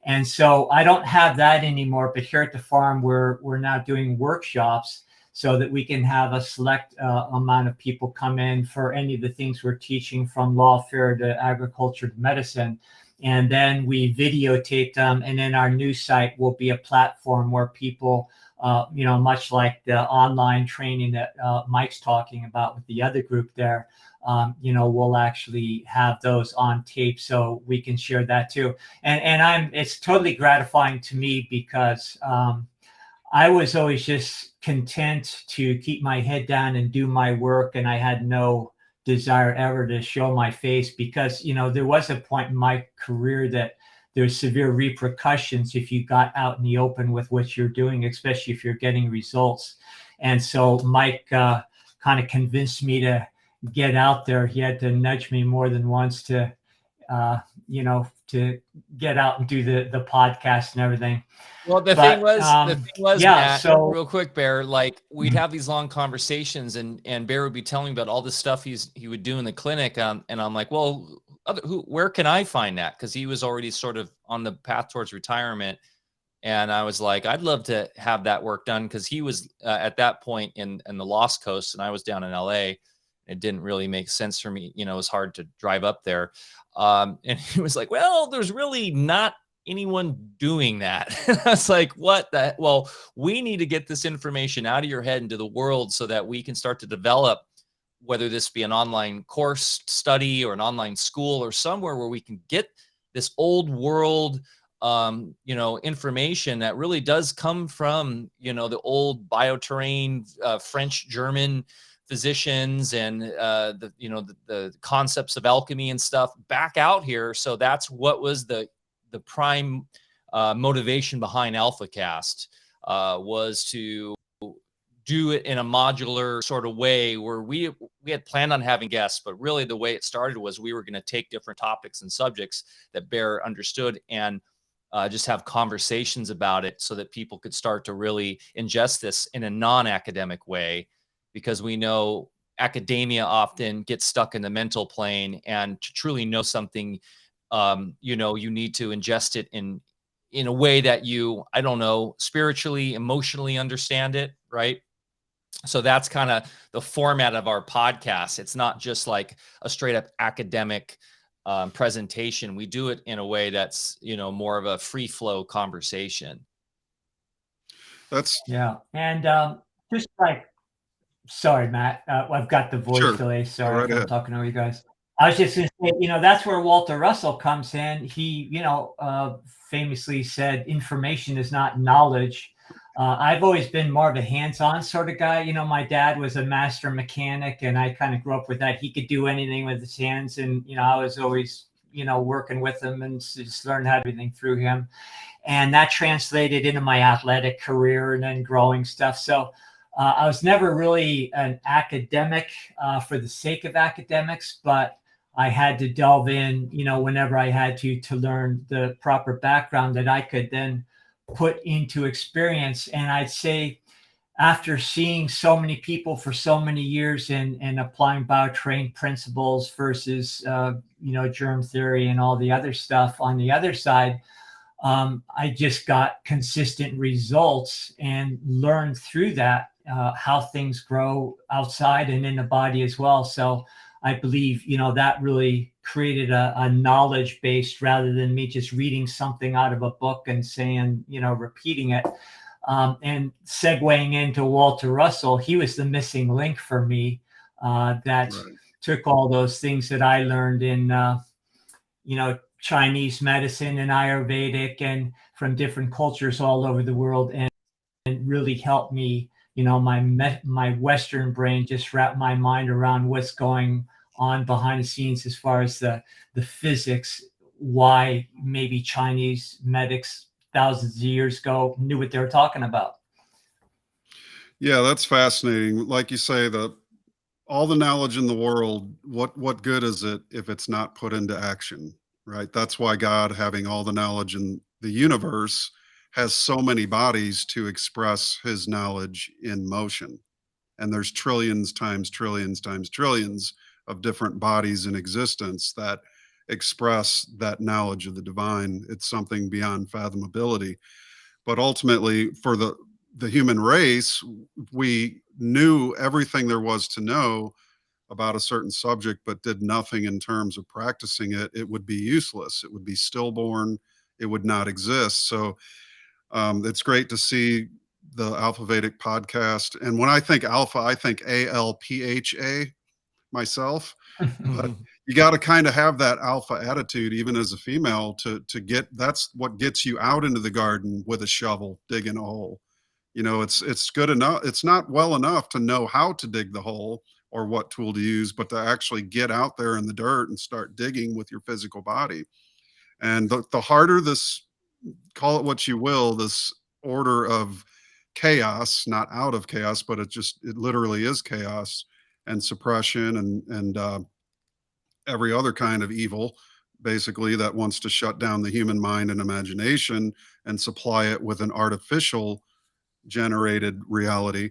And so I don't have that anymore, but here at the farm, we're now doing workshops so that we can have a select amount of people come in for any of the things we're teaching, from lawfare to agriculture to medicine. And then we videotape them. And then our new site will be a platform where people, much like the online training that Mike's talking about with the other group there, we'll actually have those on tape so we can share that too. And it's totally gratifying to me, because I was always just content to keep my head down and do my work. And I had no desire ever to show my face, because, there was a point in my career that there's severe repercussions if you got out in the open with what you're doing, especially if you're getting results. And so Mike kind of convinced me to get out there. He had to nudge me more than once to, to get out and do the podcast and everything. Well, the thing was, yeah, Matt, so real quick, Bear, like we'd have these long conversations, and Bear would be telling me about all the stuff he would do in the clinic. And I'm like, well, where can I find that? Because he was already sort of on the path towards retirement. And I was like, I'd love to have that work done, because he was at that point in the Lost Coast, and I was down in LA. It didn't really make sense for me. It was hard to drive up there. And he was like, well, there's really not anyone doing that. I was like, what the? Well, we need to get this information out of your head into the world so that we can start to develop, whether this be an online course study or an online school or somewhere where we can get this old world, information that really does come from, the old bioterrain, French, German physicians, and the concepts of alchemy and stuff back out here. So that's what was the prime motivation behind AlphaCast, was to do it in a modular sort of way, where we had planned on having guests, but really the way it started was we were going to take different topics and subjects that Bear understood and just have conversations about it, so that people could start to really ingest this in a non-academic way, because we know academia often gets stuck in the mental plane, and to truly know something, you need to ingest it in a way that you, I don't know, spiritually, emotionally understand it, right? So that's kind of the format of our podcast. It's not just like a straight up academic presentation. We do it in a way that's, more of a free flow conversation. Yeah. And just like, sorry, Matt, I've got the voice delay. Sorry, I'm talking over you guys. I was just going to say, that's where Walter Russell comes in. He, famously said, information is not knowledge. I've always been more of a hands-on sort of guy. My dad was a master mechanic, and I kind of grew up with that. He could do anything with his hands, and I was always working with him and just learned how to do everything through him, and that translated into my athletic career and then growing stuff. So I was never really an academic for the sake of academics, but I had to delve in, whenever I had to learn the proper background that I could then put into experience. And I'd say, after seeing so many people for so many years and applying bioterrain principles versus, germ theory and all the other stuff on the other side, I just got consistent results and learned through that how things grow outside and in the body as well. So I believe, that really created a knowledge base rather than me just reading something out of a book and saying, repeating it. And segueing into Walter Russell, he was the missing link for me that Right. took all those things that I learned in, Chinese medicine and Ayurvedic and from different cultures all over the world, and really helped me, my Western brain just wrap my mind around what's going on behind the scenes as far as the physics, why maybe Chinese medics thousands of years ago knew what they were talking about. Yeah, that's fascinating. Like you say, all the knowledge in the world, what good is it if it's not put into action, right? That's why God, having all the knowledge in the universe, has so many bodies to express his knowledge in motion. And there's trillions times trillions times trillions of different bodies in existence that express that knowledge of the divine. It's something beyond fathomability. But ultimately, for the human race, we knew everything there was to know about a certain subject, but did nothing in terms of practicing it. It would be useless. It would be stillborn. It would not exist. So it's great to see the AlfaVedic podcast. And when I think alpha, I think ALPHA myself. But you got to kind of have that alpha attitude, even as a female, to get. That's what gets you out into the garden with a shovel, digging a hole. It's good enough. It's not well enough to know how to dig the hole or what tool to use, but to actually get out there in the dirt and start digging with your physical body. And the harder this, call it what you will, this order of chaos, not out of chaos, but it literally is chaos and suppression and every other kind of evil, basically, that wants to shut down the human mind and imagination and supply it with an artificial generated reality.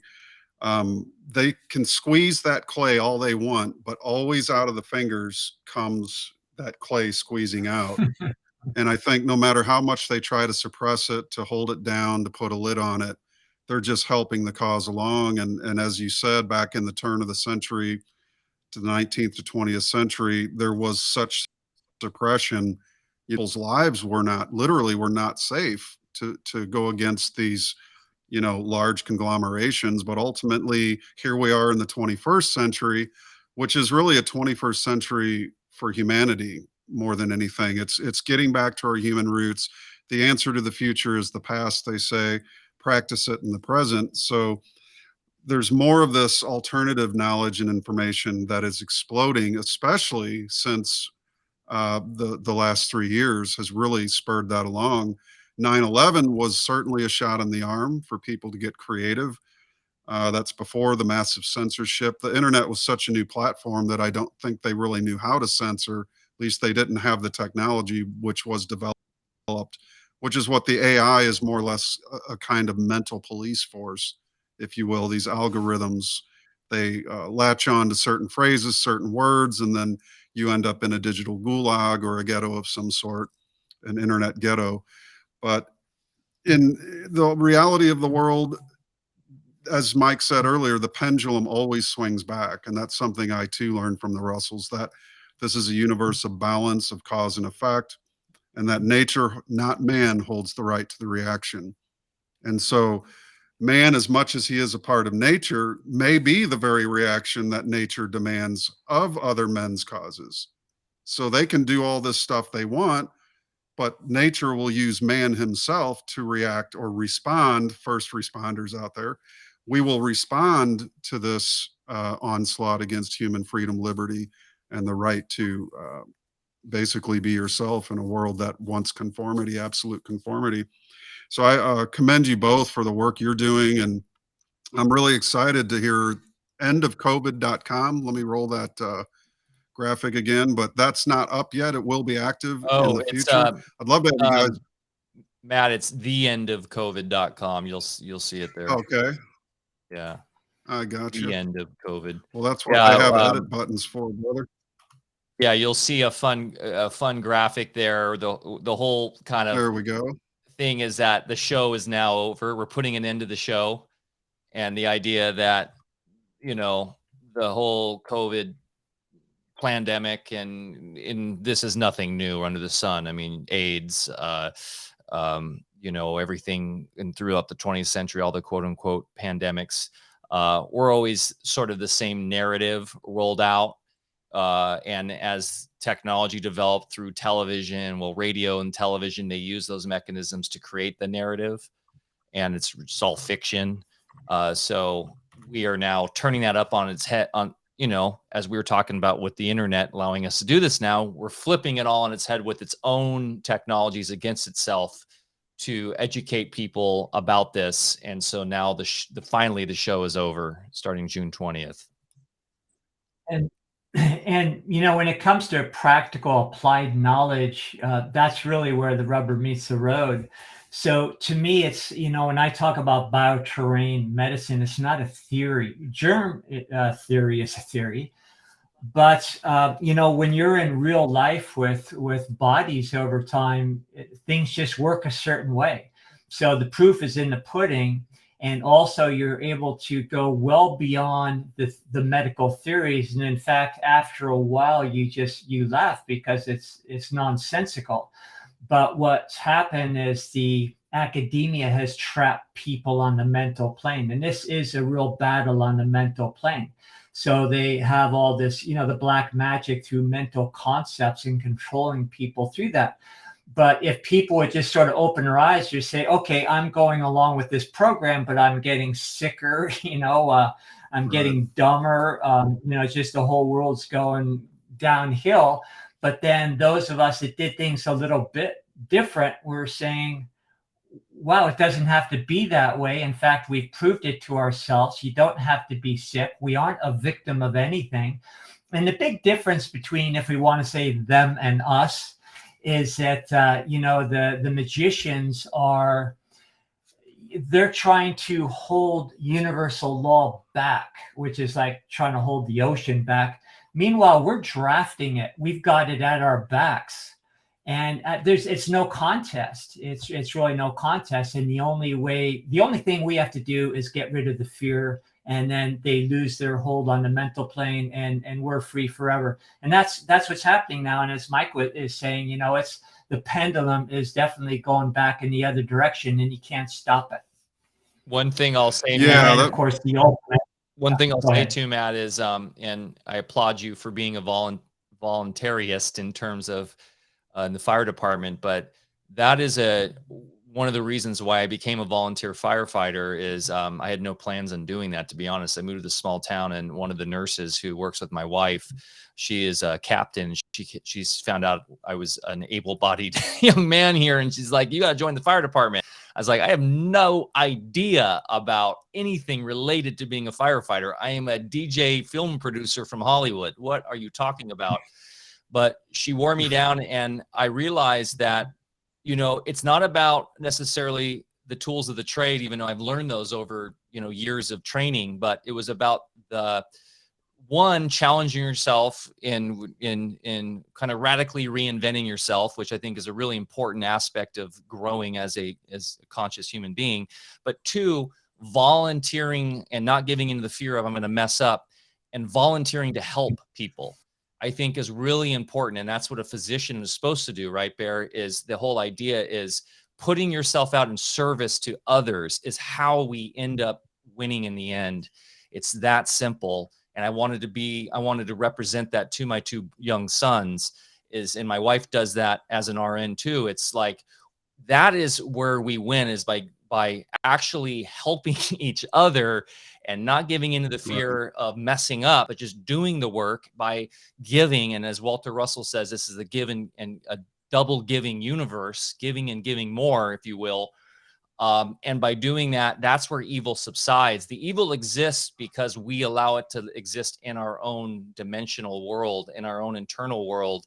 They can squeeze that clay all they want, but always out of the fingers comes that clay squeezing out. And I think no matter how much they try to suppress it, to hold it down, to put a lid on it, they're just helping the cause along. And as you said, back in the turn of the century to the 19th to 20th century, there was such suppression. People's lives were not safe to go against these, large conglomerations. But ultimately, here we are in the 21st century, which is really a 21st century for humanity more than anything. It's getting back to our human roots. The answer to the future is the past, they say. Practice it in the present. So there's more of this alternative knowledge and information that is exploding, especially since the last 3 years has really spurred that along. 9/11 was certainly a shot in the arm for people to get creative. That's before the massive censorship. The internet was such a new platform that I don't think they really knew how to censor. At least they didn't have the technology which was developed, which is what the AI is, more or less a kind of mental police force, if you will. These algorithms, they latch on to certain phrases, certain words, and then you end up in a digital gulag or a ghetto of some sort, an internet ghetto. But in the reality of the world, as Mike said earlier, the pendulum always swings back. And that's something I too learned from the Russells, that this is a universe of balance, of cause and effect, and that nature, not man, holds the right to the reaction. And so man, as much as he is a part of nature, may be the very reaction that nature demands of other men's causes. So they can do all this stuff they want, but nature will use man himself to react or respond. First responders out there, we will respond to this onslaught against human freedom, liberty, and the right to basically be yourself in a world that wants conformity, absolute conformity. So I commend you both for the work you're doing, and I'm really excited to hear endofcovid.com. Let me roll that graphic again, but that's not up yet. It will be active in the future. I'd love to have you guys. Matt, it's theendofcovid.com. You'll see it there. Okay. Yeah. I got you. The end of COVID. Well, that's what Yeah, I have edit buttons for, brother. Yeah, you'll see a fun graphic there. The whole kind of There we go. thing is that the show is now over. We're putting an end to the show, and the idea that, you know, the whole COVID pandemic and this is nothing new under the sun. I mean, AIDS, you know, everything and throughout the 20th century, all the quote unquote pandemics, were always sort of the same narrative rolled out. And as technology developed through television, well, radio and television, they use those mechanisms to create the narrative, and it's all fiction. So we are now turning that up on its head. On, you know, as we were talking about with the internet allowing us to do this, now we're flipping it all on its head with its own technologies against itself to educate people about this. And so now finally the show is over starting June 20th. And you know, when it comes to practical applied knowledge, that's really where the rubber meets the road. So to me, it's, you know, when I talk about bioterrain medicine, it's not a theory. Germ theory is a theory, but you know, when you're in real life with bodies over time, things just work a certain way. So the proof is in the pudding. And also you're able to go well beyond the medical theories. And in fact, after a while, you laugh because it's nonsensical. But what's happened is the academia has trapped people on the mental plane. And this is a real battle on the mental plane. So they have all this, you know, the black magic through mental concepts and controlling people through that. But if people would just sort of open their eyes, you say, okay, I'm going along with this program, but I'm getting sicker, you know, I'm getting dumber. You know, it's just the whole world's going downhill. But then those of us that did things a little bit different, we're saying, wow, it doesn't have to be that way. In fact, we've proved it to ourselves. You don't have to be sick. We aren't a victim of anything. And the big difference between, if we want to say them and us, is that, you know, the magicians they're trying to hold universal law back, which is like trying to hold the ocean back. Meanwhile, we're drafting it. We've got it at our backs. And it's no contest. It's really no contest. And the only thing we have to do is get rid of the fear, and then they lose their hold on the mental plane, and we're free forever. And that's what's happening now. And as Mike is saying, you know, it's the pendulum is definitely going back in the other direction, and you can't stop it. One thing I'll say, and of course, the ultimate. One thing I'll say too, Matt, is, and I applaud you for being a voluntarist in terms of in the fire department, but that is one of the reasons why I became a volunteer firefighter is I had no plans on doing that, to be honest. I moved to this small town, and one of the nurses who works with my wife, she is a captain. She's found out I was an able-bodied young man here, and she's like, you got to join the fire department. I was like, I have no idea about anything related to being a firefighter. I am a DJ film producer from Hollywood. What are you talking about? But she wore me down, and I realized that, you know, it's not about necessarily the tools of the trade, even though I've learned those over, you know, years of training, but it was about challenging yourself in kind of radically reinventing yourself, which I think is a really important aspect of growing as a conscious human being. But two, volunteering and not giving into the fear of I'm going to mess up, and volunteering to help people, I think is really important. And that's what a physician is supposed to do, right, Bear? Is the whole idea is putting yourself out in service to others is how we end up winning in the end. It's that simple. And I wanted to represent that to my two young sons, and my wife does that as an RN too. It's like, that is where we win, is by actually helping each other and not giving into the fear of messing up, but just doing the work by giving. And as Walter Russell says, this is a give and a double giving universe, giving and giving more, if you will. And by doing that, that's where evil subsides. The evil exists because we allow it to exist in our own dimensional world, in our own internal world.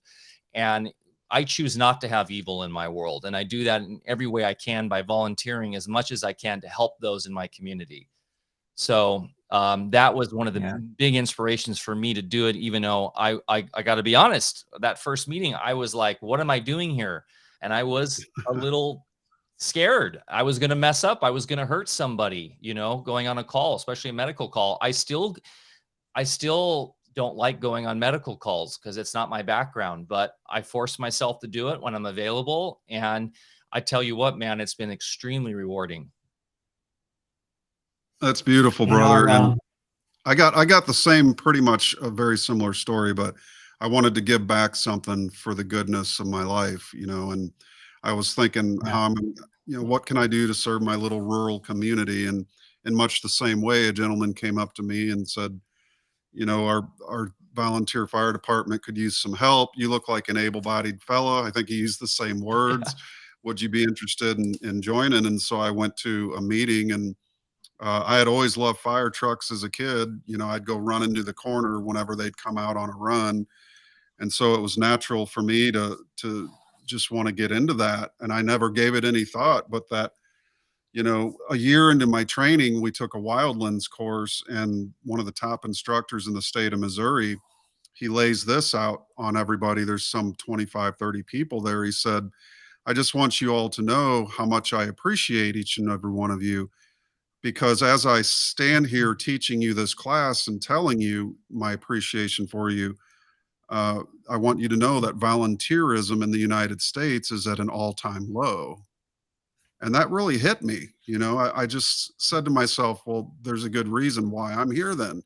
And I choose not to have evil in my world. And I do that in every way I can by volunteering as much as I can to help those in my community. So That was one of the Yeah. big inspirations for me to do it, even though I got to be honest, that first meeting, I was like, what am I doing here? And I was a little scared. I was going to mess up. I was going to hurt somebody, going on a call, especially a medical call. I still don't like going on medical calls because it's not my background, but I force myself to do it when I'm available. And I tell you what, man, it's been extremely rewarding. That's beautiful, In brother. our, And I got the same, pretty much a very similar story, but I wanted to give back something for the goodness of my life, and I was thinking Yeah. how what can I do to serve my little rural community? And in much the same way, a gentleman came up to me and said, our volunteer fire department could use some help. You look like an able-bodied fella. I think he used the same words. Would you be interested in joining? And so I went to a meeting, and I had always loved fire trucks as a kid. I'd go run into the corner whenever they'd come out on a run. And so it was natural for me to just want to get into that. And I never gave it any thought, but that, a year into my training, we took a wildlands course, and one of the top instructors in the state of Missouri, he lays this out on everybody. There's some 25, 30 people there. He said, I just want you all to know how much I appreciate each and every one of you, because as I stand here teaching you this class and telling you my appreciation for you, I want you to know that volunteerism in the United States is at an all-time low. And that really hit me. I just said to myself, well, there's a good reason why I'm here then.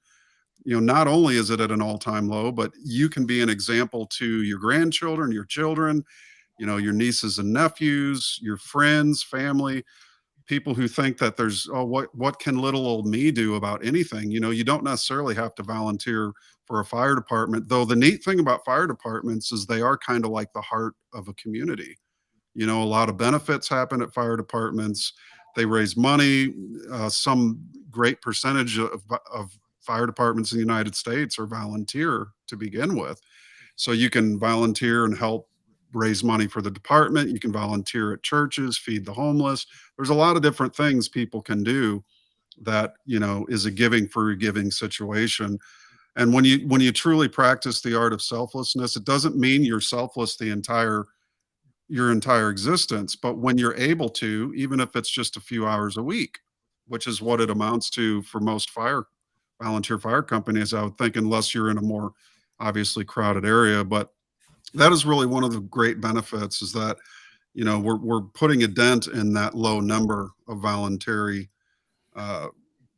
Not only is it at an all-time low, but you can be an example to your grandchildren, your children, your nieces and nephews, your friends, family, people who think that there's, oh, what can little old me do about anything? You don't necessarily have to volunteer for a fire department, though the neat thing about fire departments is they are kind of like the heart of a community. A lot of benefits happen at fire departments. They raise money. Some great percentage of fire departments in the United States are volunteer to begin with. So you can volunteer and help raise money for the department. You can volunteer at churches, feed the homeless. There's a lot of different things people can do that, is a giving for giving situation. And when you truly practice the art of selflessness, it doesn't mean you're selfless your entire existence, but when you're able to, even if it's just a few hours a week, which is what it amounts to for most volunteer fire companies, I would think, unless you're in a more obviously crowded area. But that is really one of the great benefits, is that, we're putting a dent in that low number of voluntary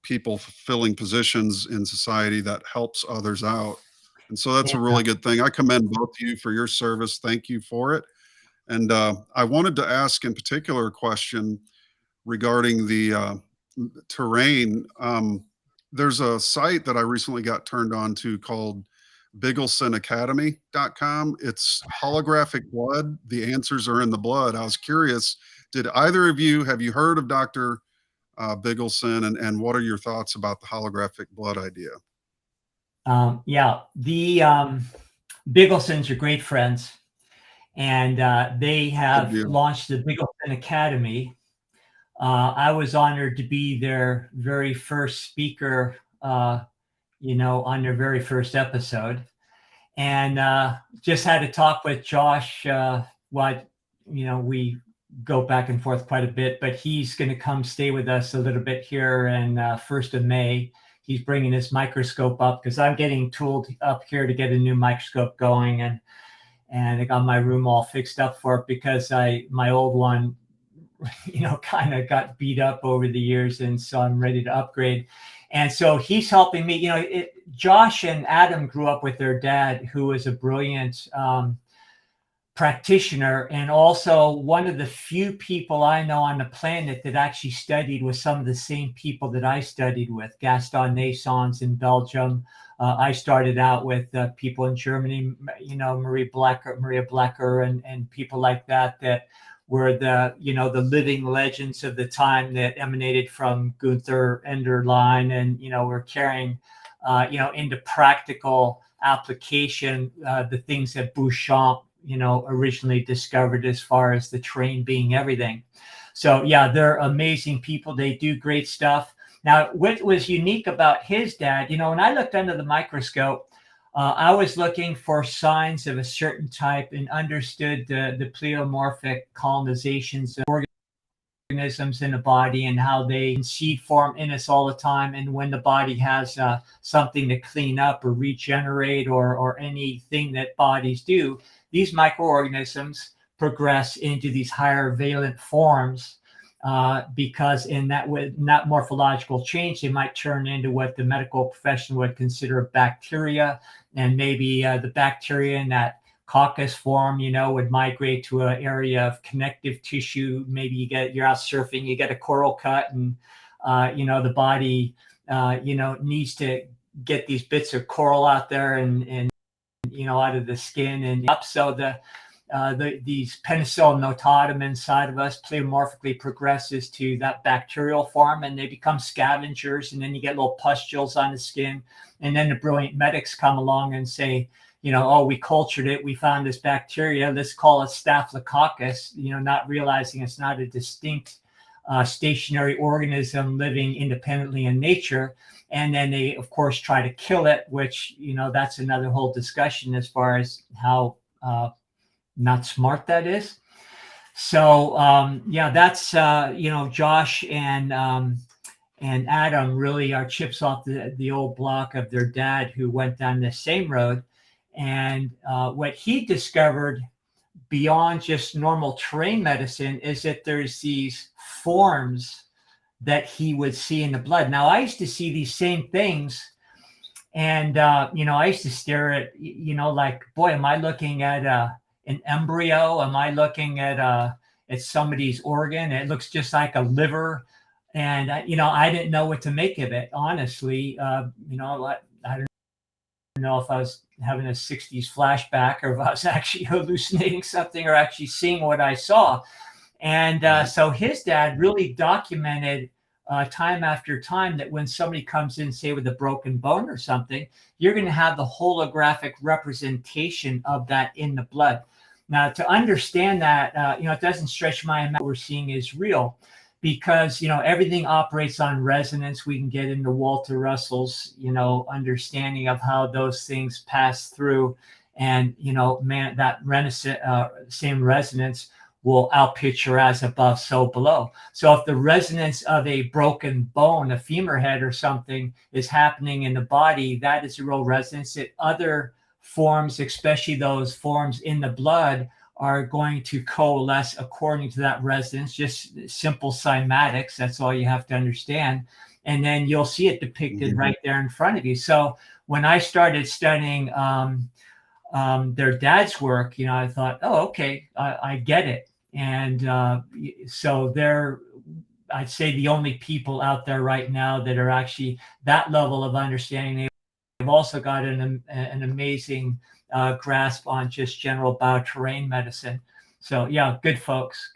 people filling positions in society that helps others out. And so that's a really good thing. I commend both of you for your service. Thank you for it. And I wanted to ask in particular a question regarding the terrain. There's a site that I recently got turned on to called BigglesonAcademy.com. It's holographic blood. The answers are in the blood. I was curious, did either of you, have you heard of Dr. Biggleson, and what are your thoughts about the holographic blood idea? Yeah, the Bigglesons are great friends, and they have launched the Biggleson Academy. I was honored to be their very first speaker, on their very first episode, and just had a talk with Josh. We go back and forth quite a bit, but he's going to come stay with us a little bit here in 1st of May. He's bringing his microscope up because I'm getting tooled up here to get a new microscope going, and I got my room all fixed up for it because my old one, kind of got beat up over the years, and so I'm ready to upgrade. And so he's helping me. Josh and Adam grew up with their dad, who was a brilliant practitioner, and also one of the few people I know on the planet that actually studied with some of the same people that I studied with. Gaston Naessens in Belgium. I started out with people in Germany, Maria Blecker and people like that were the living legends of the time, that emanated from Gunther Enderlein, and were carrying into practical application the things that Bouchamp originally discovered, as far as the terrain being everything. So yeah, they're amazing people. They do great stuff. Now, what was unique about his dad, when I looked under the microscope, I was looking for signs of a certain type and understood the pleomorphic colonizations of organisms in the body and how they seed form in us all the time. And when the body has something to clean up or regenerate or anything that bodies do, these microorganisms progress into these higher valent forms. Because in that morphological change, they might turn into what the medical profession would consider bacteria, and maybe the bacteria in that coccus form, would migrate to an area of connective tissue. Maybe you're out surfing, you get a coral cut, and the body needs to get these bits of coral out there and out of the skin and up. So these penicillin notatum inside of us pleomorphically progresses to that bacterial form, and they become scavengers, and then you get little pustules on the skin, and then the brilliant medics come along and say, oh, we cultured it, we found this bacteria, let's call it Staphylococcus, not realizing it's not a distinct stationary organism living independently in nature. And then they, of course, try to kill it, which, that's another whole discussion as far as how not smart that is. So that's Josh and Adam really are chips off the old block of their dad, who went down the same road. And what he discovered beyond just normal terrain medicine is that there's these forms that he would see in the blood. Now, I used to see these same things, and I used to stare at, like, boy, am I looking at an embryo? Am I looking at somebody's organ? It looks just like a liver. And, I didn't know what to make of it, honestly. I don't know if I was having a 60s flashback or if I was actually hallucinating something or actually seeing what I saw. And so his dad really documented time after time that when somebody comes in, say, with a broken bone or something, you're going to have the holographic representation of that in the blood. Now, to understand that, it doesn't stretch my mind. What we're seeing is real, because, everything operates on resonance. We can get into Walter Russell's, understanding of how those things pass through, and, that same resonance will outpitch or as above, so below. So if the resonance of a broken bone, a femur head or something, is happening in the body, that is a real resonance. That other forms, especially those forms in the blood, are going to coalesce according to that resonance. Just simple cymatics. That's all you have to understand. And then you'll see it depicted right there in front of you. So when I started studying their dad's work, I thought, oh, okay, I get it. And so they're, I'd say, the only people out there right now that are actually that level of understanding. They've also got an amazing grasp on just general bioterrain medicine. So yeah, good folks.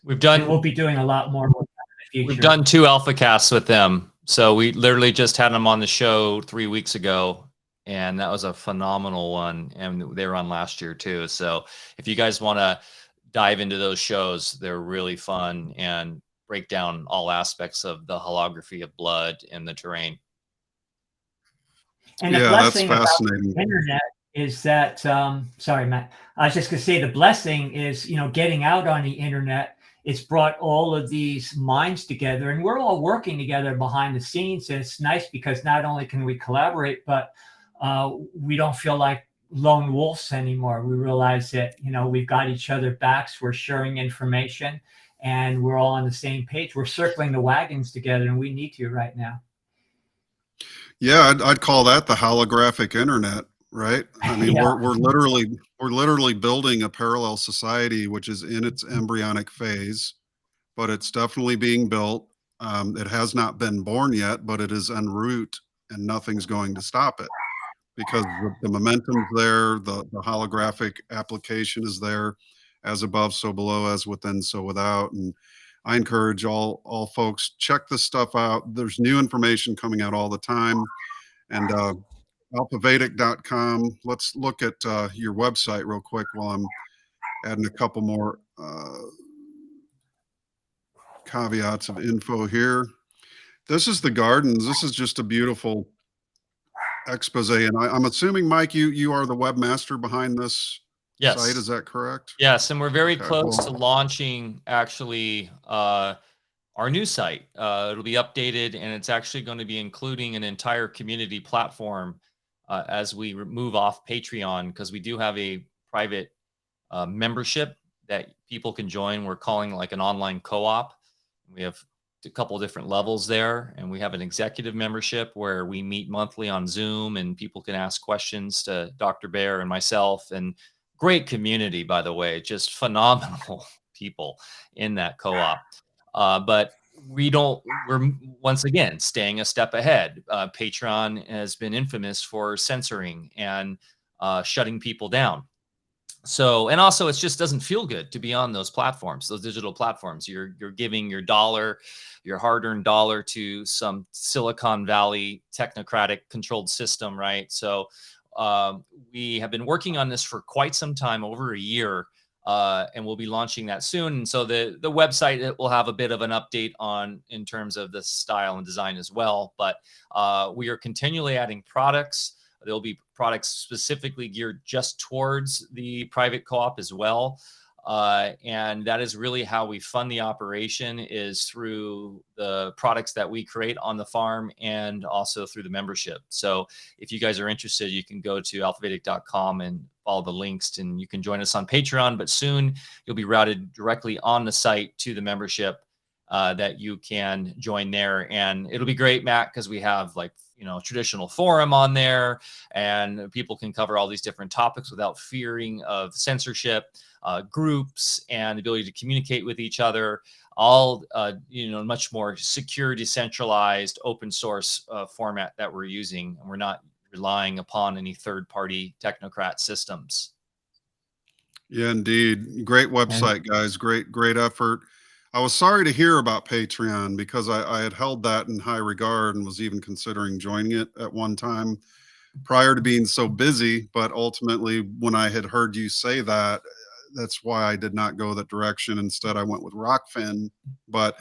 We'll be doing a lot more with that in the future. We've done 2 alpha casts with them. So we literally just had them on the show 3 weeks ago, and that was a phenomenal one. And they were on last year too. So if you guys want to dive into those shows, they're really fun and break down all aspects of the holography of blood and the terrain. And the blessing about the internet is that, sorry, Matt, I was just going to say the blessing is, getting out on the internet. It's brought all of these minds together, and we're all working together behind the scenes. And it's nice because not only can we collaborate, but we don't feel like lone wolves anymore. We realize that, we've got each other backs. We're sharing information, and we're all on the same page. We're circling the wagons together, and we need to right now. Yeah, I'd call that the holographic internet, right? I mean, Yeah. we're literally building a parallel society, which is in its embryonic phase, but it's definitely being built. It has not been born yet, but it is en route, and nothing's going to stop it, because the momentum's there, the holographic application is there, as above, so below, as within, so without. And I encourage all folks, check this stuff out. There's new information coming out all the time. And AlfaVedic.com. Let's look at your website real quick while I'm adding a couple more caveats of info here. This is the gardens. This is just a beautiful expose. And I'm assuming, Mike, you are the webmaster behind this site. Is Yes. that correct? Yes. And we're very Okay, close to well, launching actually our new site. It'll be updated, and it's actually going to be including an entire community platform as we move off Patreon, because we do have a private membership that people can join. We're calling like an online co-op. We have a couple of different levels there, and we have an executive membership where we meet monthly on Zoom, and people can ask questions to Dr. Bear and myself. And great community, by the way, just phenomenal people in that co-op. But we're once again staying a step ahead. Patreon has been infamous for censoring and shutting people down. So, and also it just doesn't feel good to be on those platforms, those digital platforms. You're giving your dollar, your hard-earned dollar, to some Silicon Valley technocratic controlled system, right? So we have been working on this for quite some time, over a year, and we'll be launching that soon. And so the website, it will have a bit of an update on in terms of the style and design as well. But we are continually adding products. There'll be products specifically geared just towards the private co-op as well. And that is really how we fund the operation, is through the products that we create on the farm and also through the membership. So if you guys are interested, you can go to alfavedic.com and follow the links, and you can join us on Patreon. But soon you'll be routed directly on the site to the membership that you can join there. And it'll be great, Matt, because we have like, traditional forum on there, and people can cover all these different topics without fearing of censorship, groups, and the ability to communicate with each other, all, much more secure, decentralized, open source format that we're using. And we're not relying upon any third-party technocrat systems. yeah, indeed. Great website, guys. Great effort. I was sorry to hear about Patreon, because I had held that in high regard and was even considering joining it at one time prior to being so busy. But ultimately, when I had heard you say that, that's why I did not go that direction. Instead, I went with Rockfin. But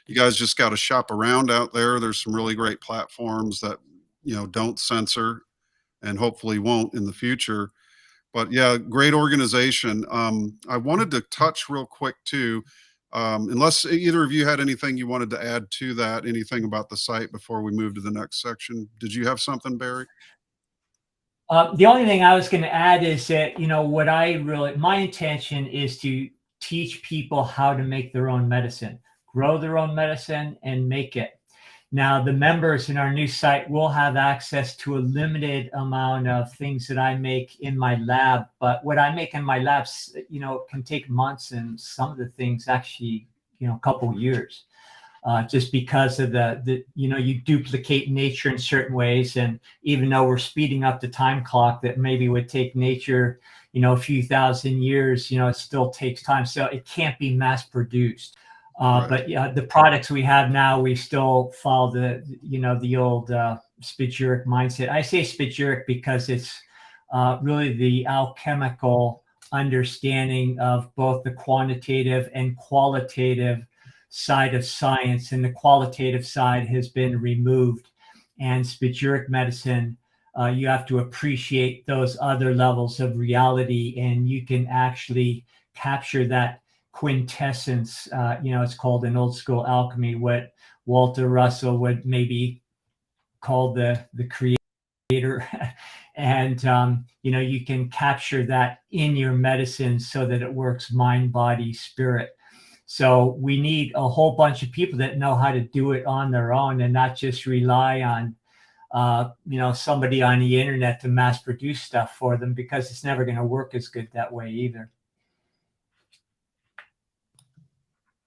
you guys just got to shop around out there. There's some really great platforms that, don't censor, and hopefully won't in the future. But yeah, great organization. I wanted to touch real quick too, unless either of you had anything you wanted to add to that, anything about the site before we move to the next section. Did you have something, Barry? The only thing I was going to add is that, my intention is to teach people how to make their own medicine, grow their own medicine, and make it. Now, the members in our new site will have access to a limited amount of things that I make in my lab. But what I make in my labs, can take months, and some of the things actually, a couple years. Just because of you duplicate nature in certain ways. And even though we're speeding up the time clock that maybe would take nature, a few thousand years, it still takes time. So it can't be mass produced. Right. But yeah, the products we have now, we still follow the old spagyric mindset. I say spagyric because it's really the alchemical understanding of both the quantitative and qualitative side of science, and the qualitative side has been removed. And spagyric medicine, you have to appreciate those other levels of reality, and you can actually capture that quintessence. It's called in old school alchemy what Walter Russell would maybe call the creator. And you can capture that in your medicine so that it works mind, body, spirit. So we need a whole bunch of people that know how to do it on their own, and not just rely on somebody on the internet to mass produce stuff for them, because it's never going to work as good that way either.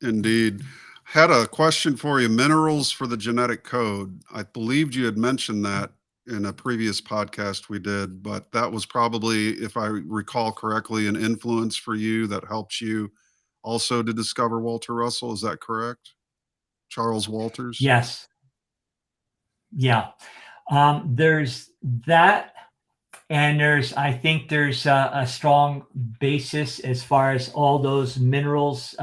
Indeed. Had a question for you. Minerals for the genetic code. I believed you had mentioned that in a previous podcast we did, but that was probably, if I recall correctly, an influence for you that helps you also to discover Walter Russell. Is that correct? Charles Walters? Yes. Yeah. There's that. And I think there's a strong basis as far as all those minerals,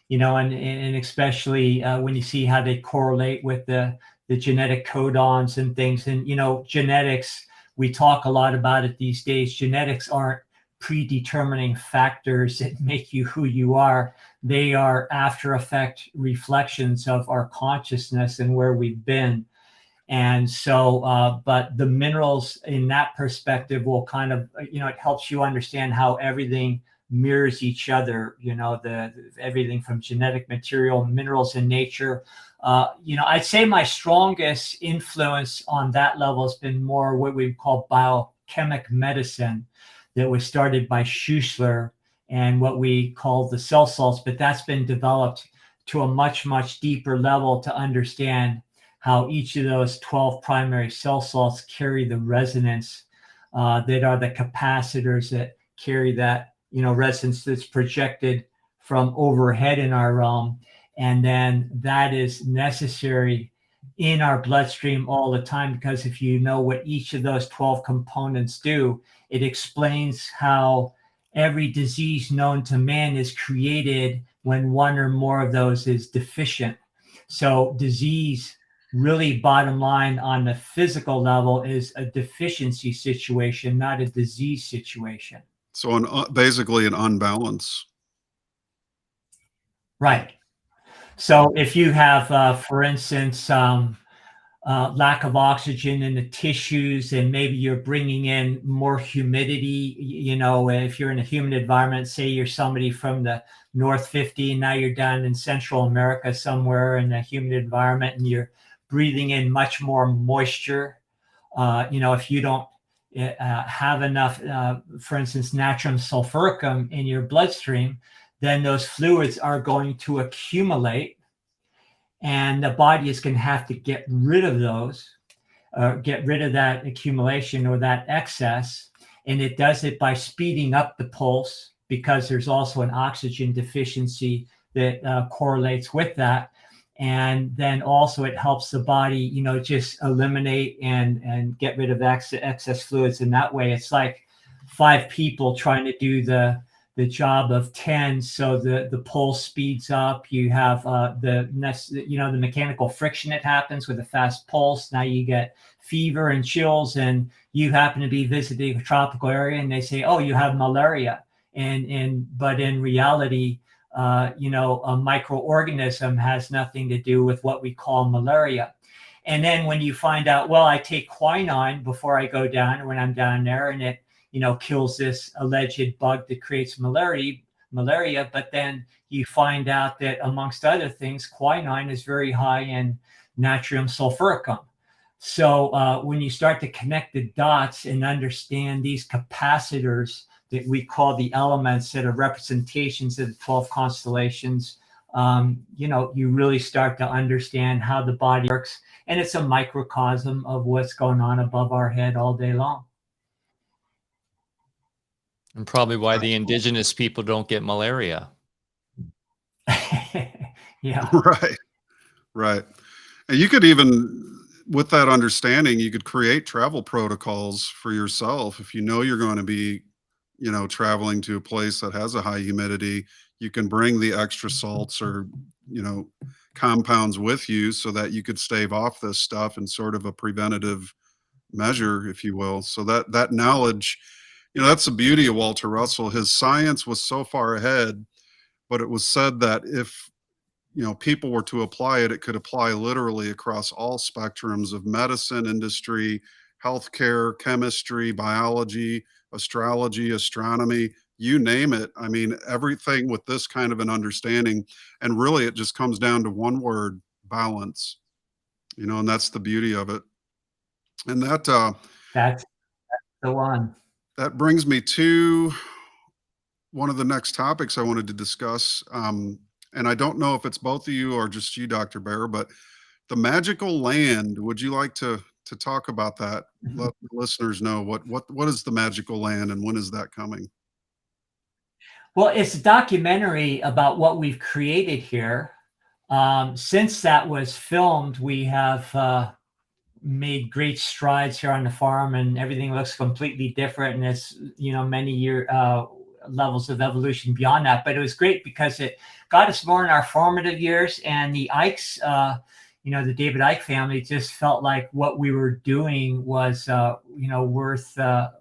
and especially when you see how they correlate with the genetic codons and things. And, genetics, we talk a lot about it these days. Genetics aren't predetermining factors that make you who you are. They are after effect reflections of our consciousness and where we've been. And so, but the minerals in that perspective will kind of, it helps you understand how everything mirrors each other, everything from genetic material, minerals in nature. I'd say my strongest influence on that level has been more what we call biochemic medicine, that was started by Schussler, and what we call the cell salts, but that's been developed to a much, much deeper level to understand how each of those 12 primary cell salts carry the resonance that are the capacitors that carry that, resonance that's projected from overhead in our realm. And then that is necessary in our bloodstream all the time, because if you know what each of those 12 components do, it explains how every disease known to man is created when one or more of those is deficient. So disease, really, bottom line on the physical level, is a deficiency situation, not a disease situation. So basically an unbalance. Right. So if you have, for instance, lack of oxygen in the tissues, and maybe you're bringing in more humidity, if you're in a humid environment, say you're somebody from the North 50 and now you're down in Central America somewhere in a humid environment, and you're breathing in much more moisture. If you don't have enough, for instance, natrium sulfuricum in your bloodstream, then those fluids are going to accumulate, and the body is going to have to get rid of those, get rid of that accumulation or that excess. And it does it by speeding up the pulse, because there's also an oxygen deficiency that correlates with that. And then also it helps the body, just eliminate and get rid of excess fluids. And that way it's like 5 people trying to do the job of 10. So the pulse speeds up. You have the mechanical friction that happens with a fast pulse. Now you get fever and chills, and you happen to be visiting a tropical area, and they say, oh, you have malaria. But in reality, a microorganism has nothing to do with what we call malaria. And then when you find out, well, I take quinine before I go down, or when I'm down there, and it kills this alleged bug that creates malaria. But then you find out that, amongst other things, quinine is very high in natrium sulfuricum. So when you start to connect the dots and understand these capacitors that we call the elements, that are representations of the 12 constellations, you really start to understand how the body works. And it's a microcosm of what's going on above our head all day long. And probably why the indigenous people don't get malaria. Yeah. Right. And you could even, with that understanding, you could create travel protocols for yourself. If you know you're going to be, traveling to a place that has a high humidity, you can bring the extra salts or, compounds with you, so that you could stave off this stuff in sort of a preventative measure, if you will. So that knowledge, that's the beauty of Walter Russell. His science was so far ahead, but it was said that if, people were to apply it, it could apply literally across all spectrums of medicine, industry, healthcare, chemistry, biology, astrology, astronomy, you name it. I mean, everything with this kind of an understanding. And really, it just comes down to one word: balance. And that's the beauty of it. And that's the one. That brings me to one of the next topics I wanted to discuss. And I don't know if it's both of you or just you, Dr. Barre, but the magical land. Would you like to talk about that? Let the listeners know what is the magical land, and when is that coming? Well, it's a documentary about what we've created here. Since that was filmed, we have made great strides here on the farm, and everything looks completely different. And it's, levels of evolution beyond that. But it was great because it got us more in our formative years, and the Ikes, the David Icke family just felt like what we were doing was, worth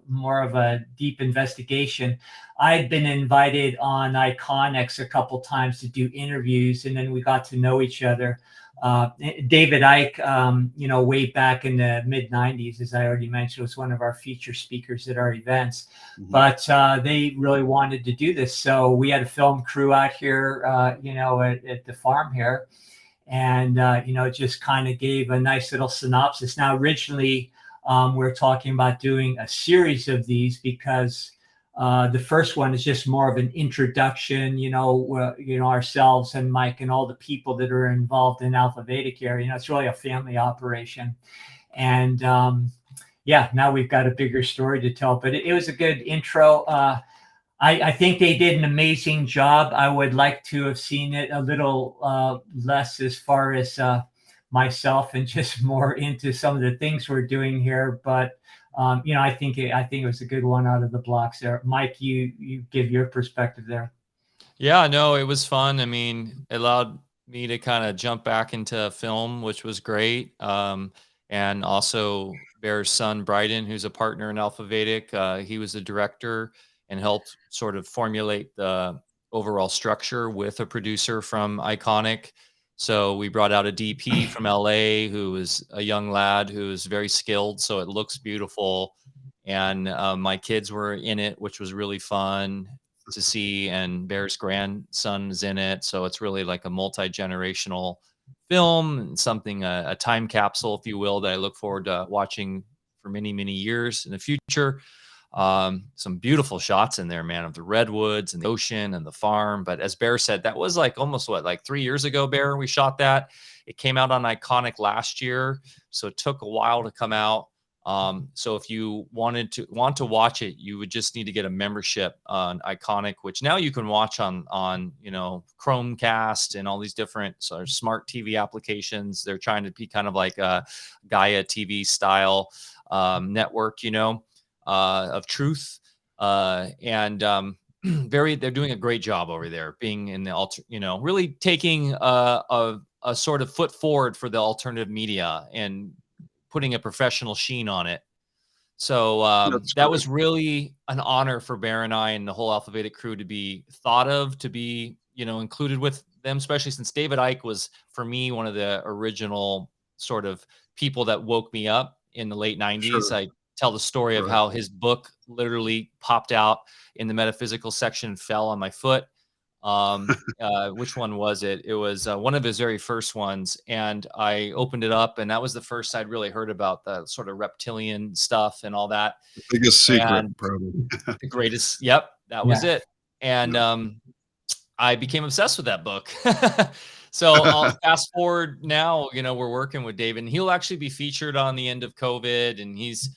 more of a deep investigation. I'd been invited on Iconics a couple times to do interviews, and then we got to know each other. David Icke, way back in the mid 90s, as I already mentioned, was one of our feature speakers at our events. Mm-hmm. But they really wanted to do this. So we had a film crew out here, at the farm here. And, it just kind of gave a nice little synopsis. Now, originally, we're talking about doing a series of these because the first one is just more of an introduction, ourselves and Mike and all the people that are involved in AlfaVedic here. It's really a family operation. And now we've got a bigger story to tell, but it was a good intro. I think they did an amazing job. I would like to have seen it a little less as far as myself and just more into some of the things we're doing here. But I think it was a good one out of the blocks there. Mike, you give your perspective there. Yeah, no, it was fun. I mean, it allowed me to kind of jump back into film, which was great. And also Bear's son, Bryden, who's a partner in AlfaVedic, he was the director and helped sort of formulate the overall structure with a producer from Iconic. So we brought out a DP from LA who was a young lad who was very skilled. So it looks beautiful. And my kids were in it, which was really fun to see. And Bear's grandson is in it. So it's really like a multi-generational film, something, a time capsule, if you will, that I look forward to watching for many, many years in the future. Some beautiful shots in there, man, of the redwoods and the ocean and the farm. But as Bear said, that was like almost 3 years ago, Bear, we shot that. It came out on Iconic last year, so it took a while to come out. So if you want to watch it, you would just need to get a membership on Iconic, which now you can watch on Chromecast and all these different sort of smart TV applications. They're trying to be kind of like a Gaia TV style network, of truth, and they're doing a great job over there, being in the really taking a sort of foot forward for the alternative media and putting a professional sheen on it. So that was really an honor for Bear and I and the whole AlfaVedic crew to be thought of, to be included with them, especially since David Icke was, for me, one of the original sort of people that woke me up in the late 90s. Sure. I tell the story of how his book literally popped out in the metaphysical section and fell on my foot. Which one was it? It was one of his very first ones. And I opened it up, and that was the first I'd really heard about the sort of reptilian stuff and all that. The biggest secret, probably. The greatest. Yep. That was it. And I became obsessed with that book. So I'll fast forward now, we're working with David, and he'll actually be featured on the end of COVID, and he's,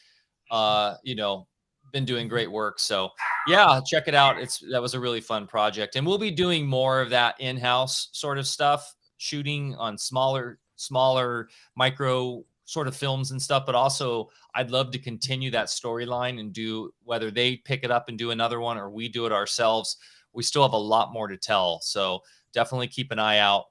been doing great work. So yeah, check it out. That was a really fun project, and we'll be doing more of that in-house sort of stuff, shooting on smaller micro sort of films and stuff. But also I'd love to continue that storyline and do, whether they pick it up and do another one or we do it ourselves. We still have a lot more to tell. So definitely keep an eye out.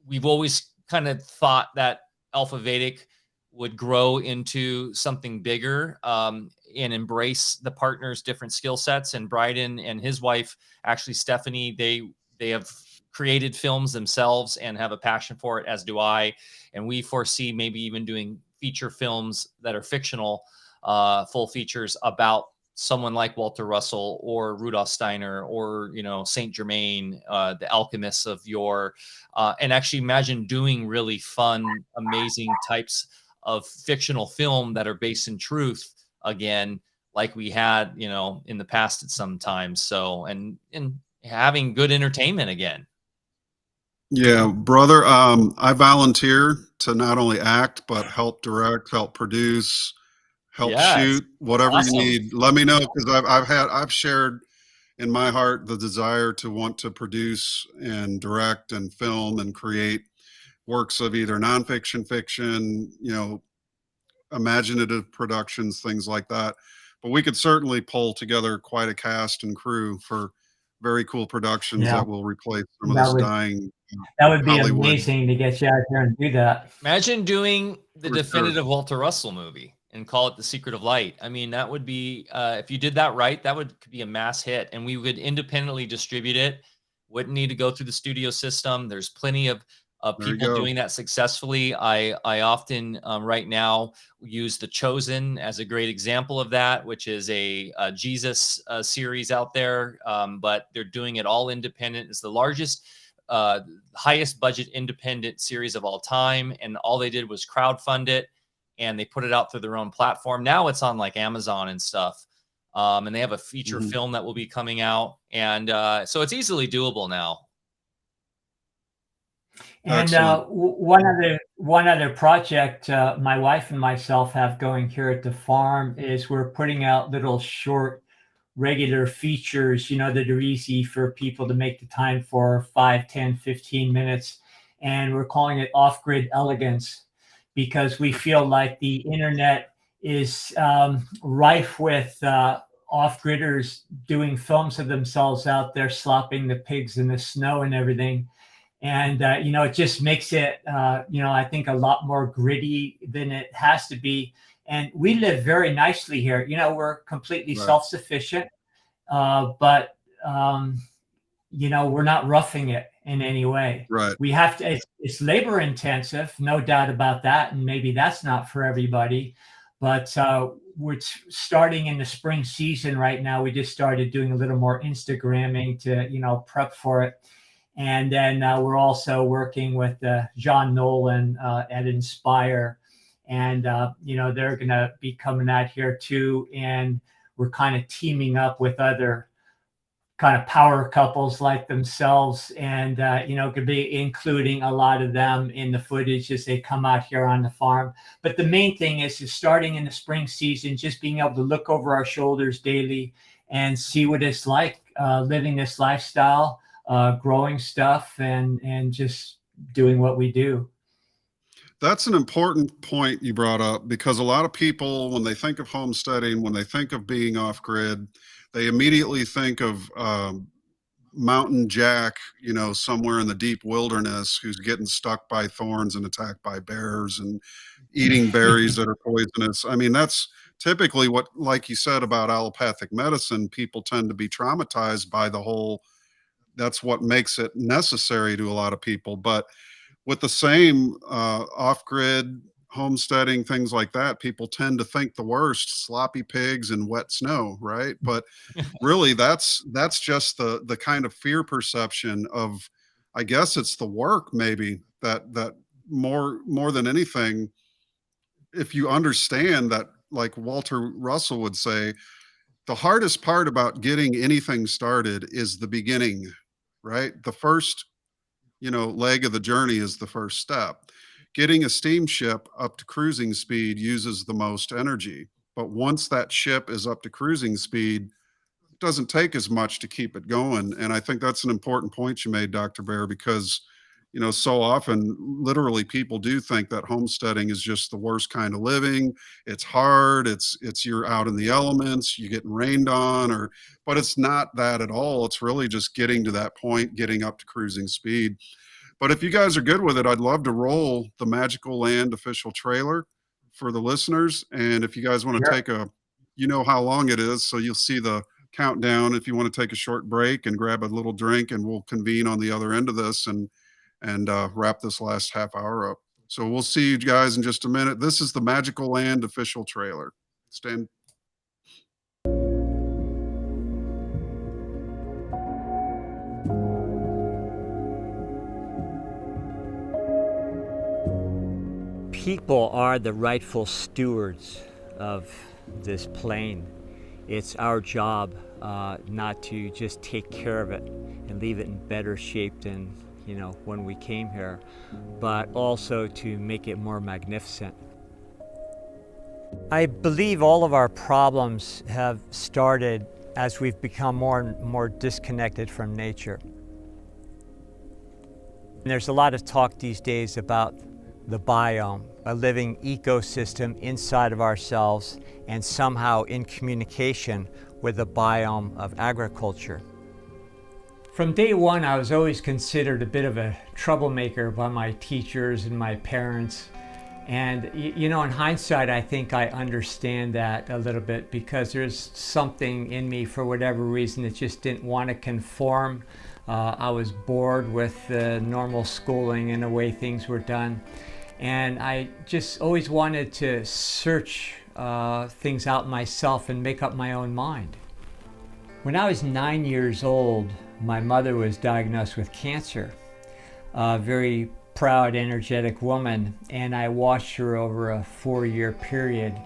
We've always kind of thought that AlfaVedic would grow into something bigger, and embrace the partners' different skill sets. And Bryden and his wife, actually Stephanie, they have created films themselves and have a passion for it, as do I. And we foresee maybe even doing feature films that are fictional, full features about someone like Walter Russell or Rudolf Steiner or, Saint Germain, the alchemists of yore. And actually imagine doing really fun, amazing types of fictional film that are based in truth, again, like we had, in the past at some times. So, and having good entertainment again. Yeah, brother. I volunteer to not only act, but help direct, help produce, help shoot, whatever you need. Let me know, because I've shared in my heart the desire to want to produce and direct and film and create works of either nonfiction, fiction, imaginative productions, things like that. but we could certainly pull together quite a cast and crew for very cool productions Yeah, that will replace some of that this would dying that would be Hollywood. amazing to get you out there and do that. Imagine doing the For sure. definitive Walter Russell movie and call it The Secret of Light. I mean, that would be, if you did that right, that could be a mass hit, and we would independently distribute it. Wouldn't need to go through the studio system. There's plenty of There you people go. doing that successfully. I often right now use The Chosen as a great example of that, which is a Jesus series out there, but they're doing it all independent. It's the largest, highest budget independent series of all time, and all they did was crowdfund it, and they put it out through their own platform. Now it's on like Amazon and stuff, and they have a feature film that will be coming out, and so it's easily doable now. And Excellent. one other project my wife and myself have going here at the farm is we're putting out little short regular features, that are easy for people to make the time for 5, 10, 15 minutes. And we're calling it Off-Grid Elegance, because we feel like the internet is rife with off-gridders doing films of themselves out there slopping the pigs in the snow and everything. And, it just makes it, I think a lot more gritty than it has to be. And we live very nicely here. We're completely Right. self-sufficient, but, we're not roughing it in any way. Right. We have to, it's labor intensive, no doubt about that. And maybe that's not for everybody, but we're starting in the spring season right now. We just started doing a little more Instagramming to, prep for it. And then we're also working with John Nolan at Inspire. And, they're going to be coming out here too. And we're kind of teaming up with other kind of power couples like themselves. And, could be including a lot of them in the footage as they come out here on the farm. But the main thing is starting in the spring season, just being able to look over our shoulders daily and see what it's like living this lifestyle, growing stuff, and just doing what we do. That's an important point you brought up, because a lot of people, when they think of homesteading, when they think of being off grid, they immediately think of Mountain Jack, somewhere in the deep wilderness, who's getting stuck by thorns and attacked by bears and eating berries that are poisonous. I mean, that's typically what, like you said about allopathic medicine, people tend to be traumatized by the whole. That's what makes it necessary to a lot of people. But with the same off-grid homesteading, things like that, people tend to think the worst: sloppy pigs and wet snow, right? But really, that's just the kind of fear perception of, I guess it's the work maybe that more than anything, if you understand that, like Walter Russell would say, the hardest part about getting anything started is the beginning, right? The first, leg of the journey is the first step. Getting a steamship up to cruising speed uses the most energy. But once that ship is up to cruising speed, it doesn't take as much to keep it going. And I think that's an important point you made, Dr. Bear, because, so often, literally, people do think that homesteading is just the worst kind of living. It's hard. It's you're out in the elements, you're getting rained on, but it's not that at all. It's really just getting to that point, getting up to cruising speed. But if you guys are good with it, I'd love to roll the Magical Land official trailer for the listeners. And if you guys want to take how long it is, so you'll see the countdown. If you want to take a short break and grab a little drink, and we'll convene on the other end of this and wrap this last half hour up. So we'll see you guys in just a minute. This is the Magical Land official trailer. Stand. People are the rightful stewards of this plain. It's our job not to just take care of it and leave it in better shape than when we came here, but also to make it more magnificent. I believe all of our problems have started as we've become more and more disconnected from nature. And there's a lot of talk these days about the biome, a living ecosystem inside of ourselves and somehow in communication with the biome of agriculture. From day one, I was always considered a bit of a troublemaker by my teachers and my parents. And you know, in hindsight, I think I understand that a little bit, because there's something in me, for whatever reason, that just didn't want to conform. I was bored with the normal schooling and the way things were done. And I just always wanted to search things out myself and make up my own mind. When I was 9 years old, my mother was diagnosed with cancer. A very proud, energetic woman, and I watched her over a 4-year period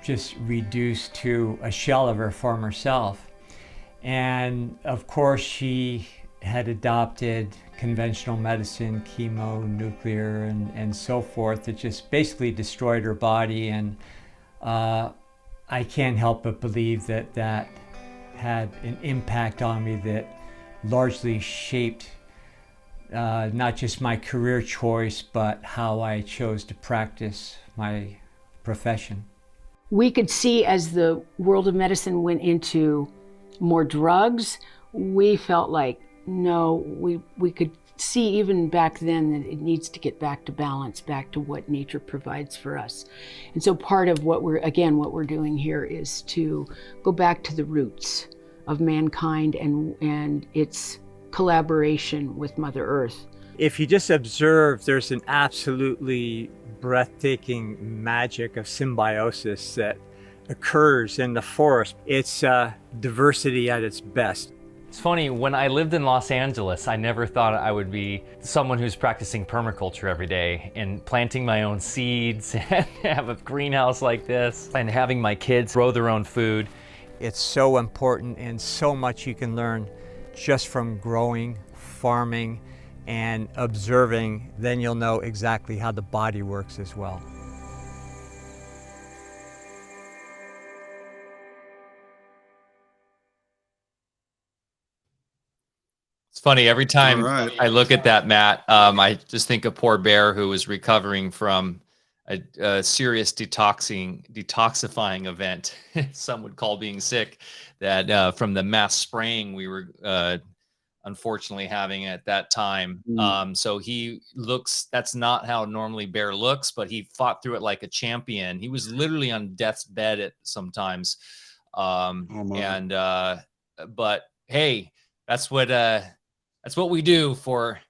just reduced to a shell of her former self. And of course, she had adopted conventional medicine, chemo, nuclear, and so forth. It just basically destroyed her body. And I can't help but believe that that had an impact on me that largely shaped not just my career choice, but how I chose to practice my profession. We could see, as the world of medicine went into more drugs, we felt like, no, we could see even back then that it needs to get back to balance, back to what nature provides for us. And so part of what we're doing here is to go back to the roots of mankind and its collaboration with Mother Earth. If you just observe, there's an absolutely breathtaking magic of symbiosis that occurs in the forest. It's diversity at its best. It's funny, when I lived in Los Angeles, I never thought I would be someone who's practicing permaculture every day and planting my own seeds and have a greenhouse like this and having my kids grow their own food. It's so important, and so much you can learn just from growing, farming, and observing. Then you'll know exactly how the body works as well. It's funny, every time All right. I look at that, Matt, I just think of poor Bear, who was recovering from a serious detoxifying event, some would call being sick, that from the mass spraying we were unfortunately having at that time. So he looks, that's not how normally Bear looks, but he fought through it like a champion. He was literally on death's bed at sometimes. But hey, that's what we do for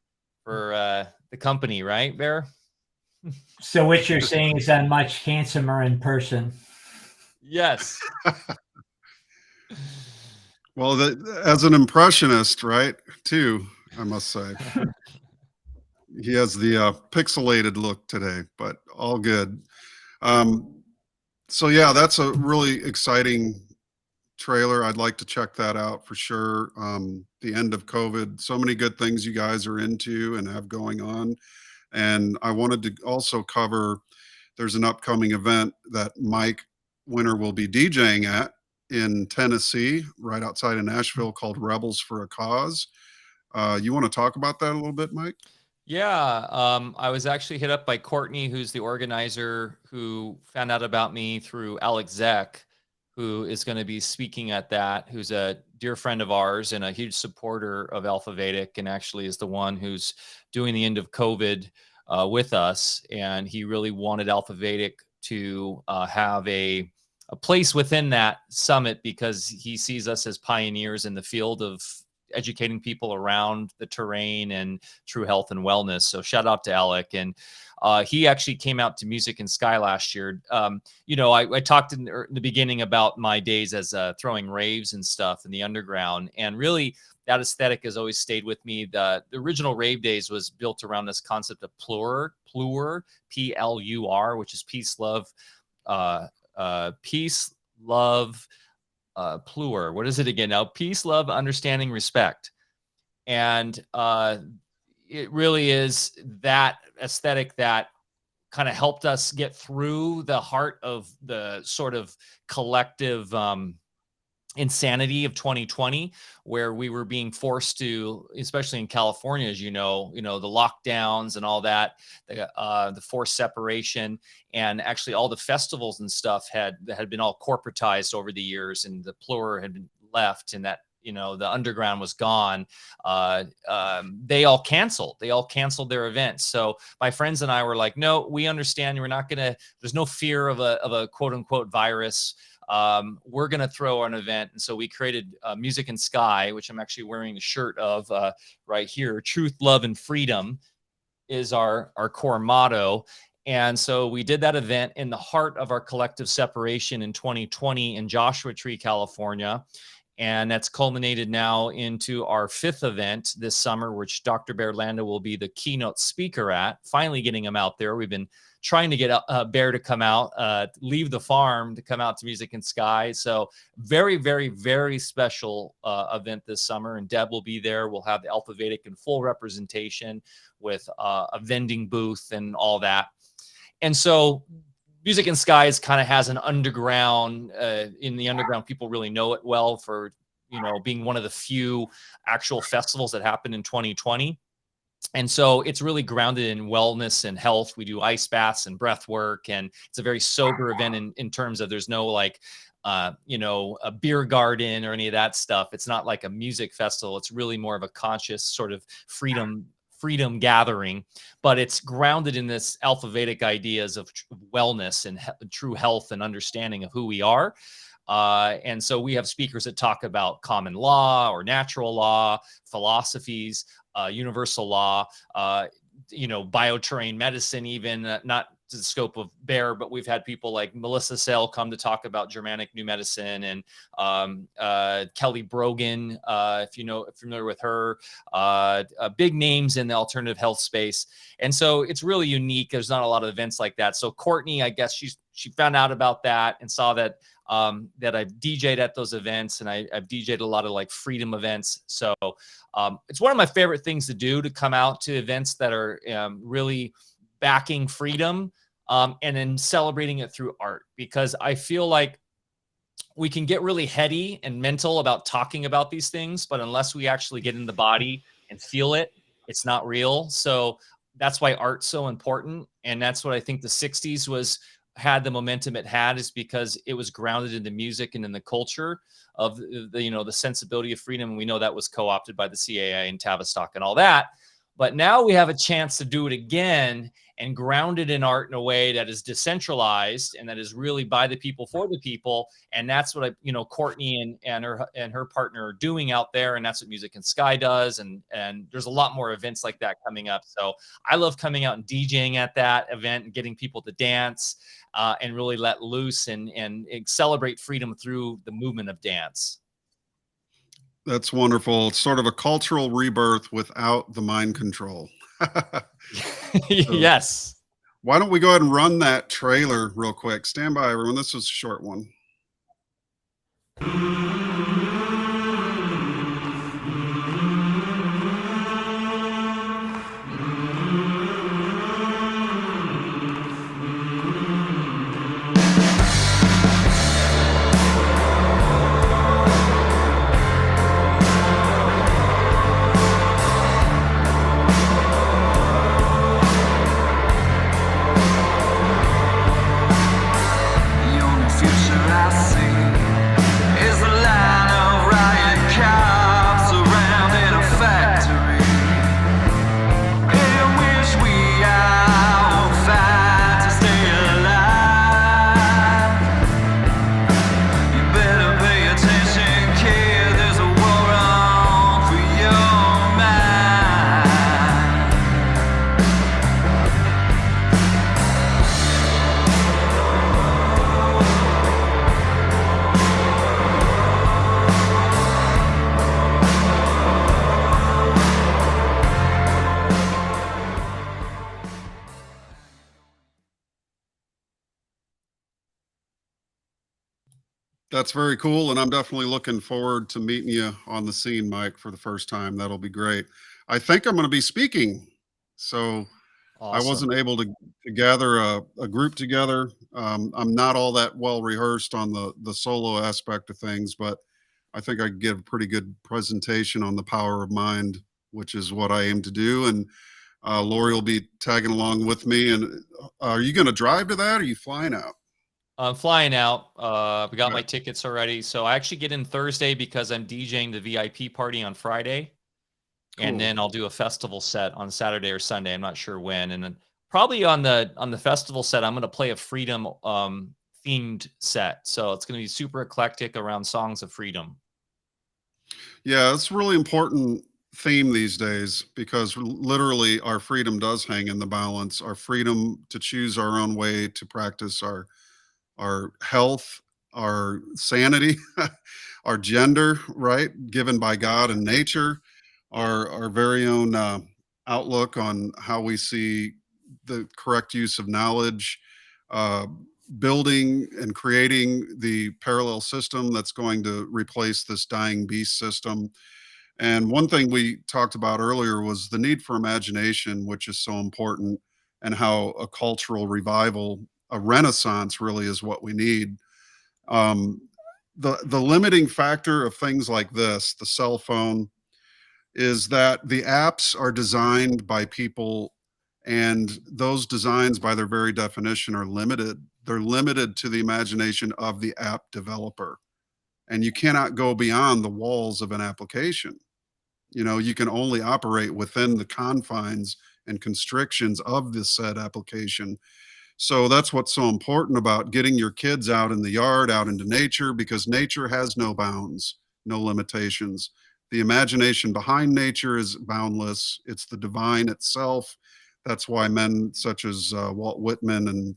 the company, right, Bear? So what you're saying is I'm much handsomer in person. Yes. Well, as an impressionist, right, too, I must say. He has the pixelated look today, but all good. So yeah, that's a really exciting trailer. I'd like to check that out for sure. The end of COVID, so many good things you guys are into and have going on. And I wanted to also cover, there's an upcoming event that Mike Winner will be DJing at in Tennessee, right outside of Nashville, called Rebels for a Cause. You want to talk about that a little bit, Mike? Yeah, I was actually hit up by Courtney, who's the organizer, who found out about me through Alex Zek, who is going to be speaking at that, who's a dear friend of ours and a huge supporter of AlfaVedic, and actually is the one who's doing the end of COVID with us. And he really wanted AlfaVedic to have a place within that summit, because he sees us as pioneers in the field of educating people around the terrain and true health and wellness. So shout out to Alec. And he actually came out to Music in Sky last year. You know, I talked in the beginning about my days as throwing raves and stuff in the underground. And really, that aesthetic has always stayed with me. The original rave days was built around this concept of plur, P-L-U-R, which is peace, love, plur. What is it again now? Peace, love, understanding, respect. And it really is that aesthetic that kind of helped us get through the heart of the sort of collective insanity of 2020, where we were being forced to, especially in California, as you know, the lockdowns and all that, the forced separation, and actually all the festivals and stuff had been all corporatized over the years, and the plur had been left, and that the underground was gone. They all canceled their events. So my friends and I were like, no, we understand we're not gonna, there's no fear of a quote unquote virus. We're going to throw an event. And so we created Music and Sky, which I'm actually wearing the shirt of right here. Truth, love, and freedom is our core motto. And so we did that event in the heart of our collective separation in 2020 in Joshua Tree, California. And that's culminated now into our 5th event this summer, which Dr. Barre Lando will be the keynote speaker at. Finally getting him out there. We've been trying to get Bear to come out, leave the farm to come out to Music and Sky. So very, very, very special event this summer. And Deb will be there. We'll have the AlfaVedic in full representation with a vending booth and all that. And so Music and Skies kind of has an underground, in the underground, people really know it well for, being one of the few actual festivals that happened in 2020. And so it's really grounded in wellness and health. We do ice baths and breath work, and it's a very sober event in terms of there's no like, a beer garden or any of that stuff. It's not like a music festival. It's really more of a conscious sort of freedom gathering, but it's grounded in this AlfaVedic ideas of wellness and true health and understanding of who we are. And so we have speakers that talk about common law or natural law, philosophies, universal law, bioterrain medicine, even not to the scope of Bear, but we've had people like Melissa Sell come to talk about Germanic New Medicine, and Kelly Brogan, if you're familiar with her, big names in the alternative health space. And so it's really unique. There's not a lot of events like that. So Courtney, I guess she found out about that and saw that that I've DJ'd at those events, and I've DJ'd a lot of like freedom events. So it's one of my favorite things to do, to come out to events that are really backing freedom, and then celebrating it through art, because I feel like we can get really heady and mental about talking about these things, but unless we actually get in the body and feel it, it's not real. So that's why art's so important. And that's what I think the 60s had the momentum it had, is because it was grounded in the music and in the culture of the sensibility of freedom. And we know that was co-opted by the CAA and Tavistock and all that. But now we have a chance to do it again and ground it in art in a way that is decentralized and that is really by the people for the people. And that's what Courtney and her partner are doing out there. And that's what Music and Sky does. And there's a lot more events like that coming up. So I love coming out and DJing at that event and getting people to dance and really let loose and celebrate freedom through the movement of dance. That's wonderful. It's sort of a cultural rebirth without the mind control. Yes. Why don't we go ahead and run that trailer real quick? Stand by, everyone. This was a short one. That's very cool. And I'm definitely looking forward to meeting you on the scene, Mike, for the first time. That'll be great. I think I'm going to be speaking. So Awesome. I wasn't able to gather a group together. I'm not all that well rehearsed on the solo aspect of things, but I think I give a pretty good presentation on the power of mind, which is what I aim to do. And Lori will be tagging along with me. And are you going to drive to that, or are you flying out? I'm flying out. We got my Right. tickets already. So I actually get in Thursday because I'm DJing the VIP party on Friday. And Cool. then I'll do a festival set on Saturday or Sunday. I'm not sure when. And then probably on the festival set, I'm going to play a freedom themed set. So it's going to be super eclectic around songs of freedom. Yeah, it's a really important theme these days because literally our freedom does hang in the balance. Our freedom to choose our own way to practice our health, our sanity, our gender, right, given by God and nature, our very own outlook on how we see the correct use of knowledge, uh, building and creating the parallel system that's going to replace this dying beast system. And one thing we talked about earlier was the need for imagination, which is so important, and how a cultural revival, a renaissance, really is what we need. Um, the limiting factor of things like this, the cell phone, is that the apps are designed by people, and those designs, by their very definition, are limited. They're limited to the imagination of the app developer, and you cannot go beyond the walls of an application. You know, you can only operate within the confines and constrictions of the said application. So that's what's so important about getting your kids out in the yard, out into nature, because nature has no bounds, no limitations. The imagination behind nature is boundless. It's the divine itself. That's why men such as Walt Whitman and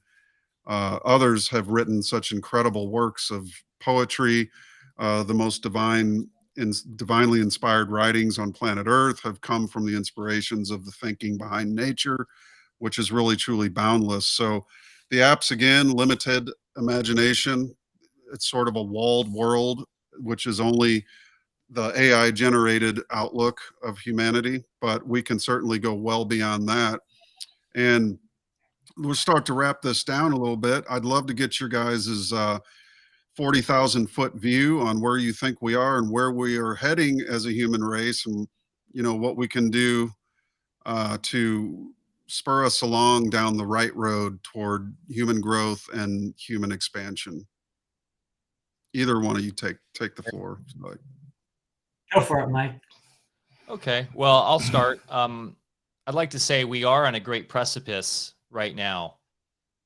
others have written such incredible works of poetry. The most divinely inspired writings on planet Earth have come from the inspirations of the thinking behind nature, which is really truly boundless. So the apps, again, limited imagination. It's sort of a walled world, which is only the AI generated outlook of humanity, but we can certainly go well beyond that. And we'll start to wrap this down a little bit. I'd love to get your guys' 40,000 foot view on where you think we are and where we are heading as a human race, and what we can do to spur us along down the right road toward human growth and human expansion. Either one of you take the floor. Go for it, Mike. Okay, well, I'll start. I'd like to say we are on a great precipice right now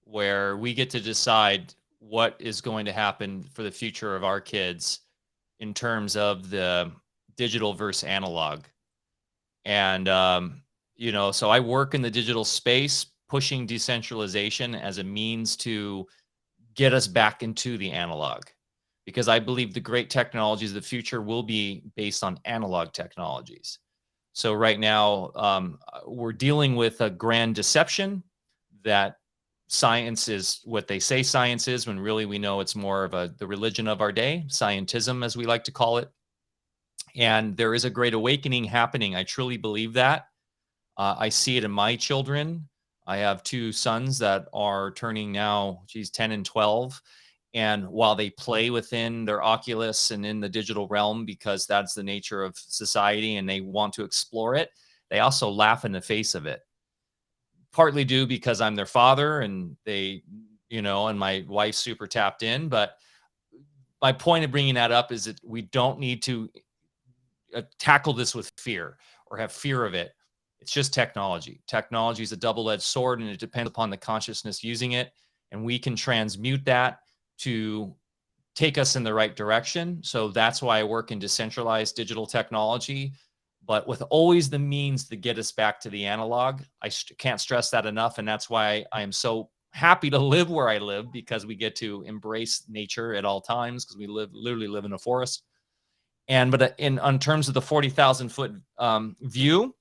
where we get to decide what is going to happen for the future of our kids in terms of the digital versus analog. And, so I work in the digital space, pushing decentralization as a means to get us back into the analog, because I believe the great technologies of the future will be based on analog technologies. So right now, we're dealing with a grand deception that science is what they say science is, when really we know it's more of the religion of our day, scientism, as we like to call it. And there is a great awakening happening. I truly believe that. I see it in my children. I have two sons that are turning now, 10 and 12. And while they play within their Oculus and in the digital realm, because that's the nature of society and they want to explore it, they also laugh in the face of it. Partly due because I'm their father and they, and my wife's super tapped in. But my point of bringing that up is that we don't need to tackle this with fear or have fear of it. It's just technology. Technology is a double-edged sword, and it depends upon the consciousness using it. And we can transmute that to take us in the right direction. So that's why I work in decentralized digital technology, but with always the means to get us back to the analog. I can't stress that enough. And that's why I am so happy to live where I live, because we get to embrace nature at all times, because we literally live in a forest. But on terms of the 40,000 foot view,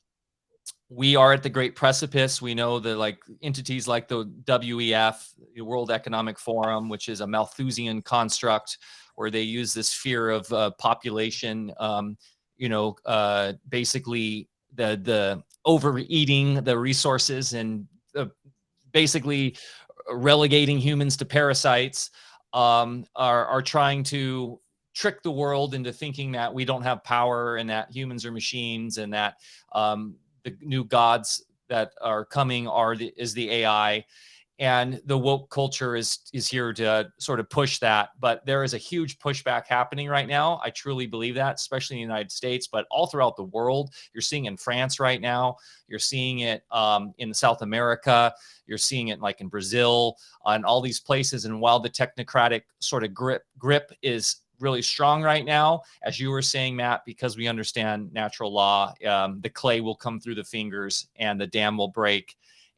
we are at the great precipice. We know that entities like the WEF, the World Economic Forum, which is a Malthusian construct where they use this fear of population, basically the overeating the resources and basically relegating humans to parasites, are trying to trick the world into thinking that we don't have power and that humans are machines and that the new gods that are coming is the AI. And the woke culture is here to sort of push that. But there is a huge pushback happening right now. I truly believe that, especially in the United States, but all throughout the world. You're seeing in France right now. You're seeing it in South America. You're seeing it like in Brazil and all these places. And while the technocratic sort of grip is really strong right now, as you were saying, Matt, because we understand natural law, the clay will come through the fingers and the dam will break.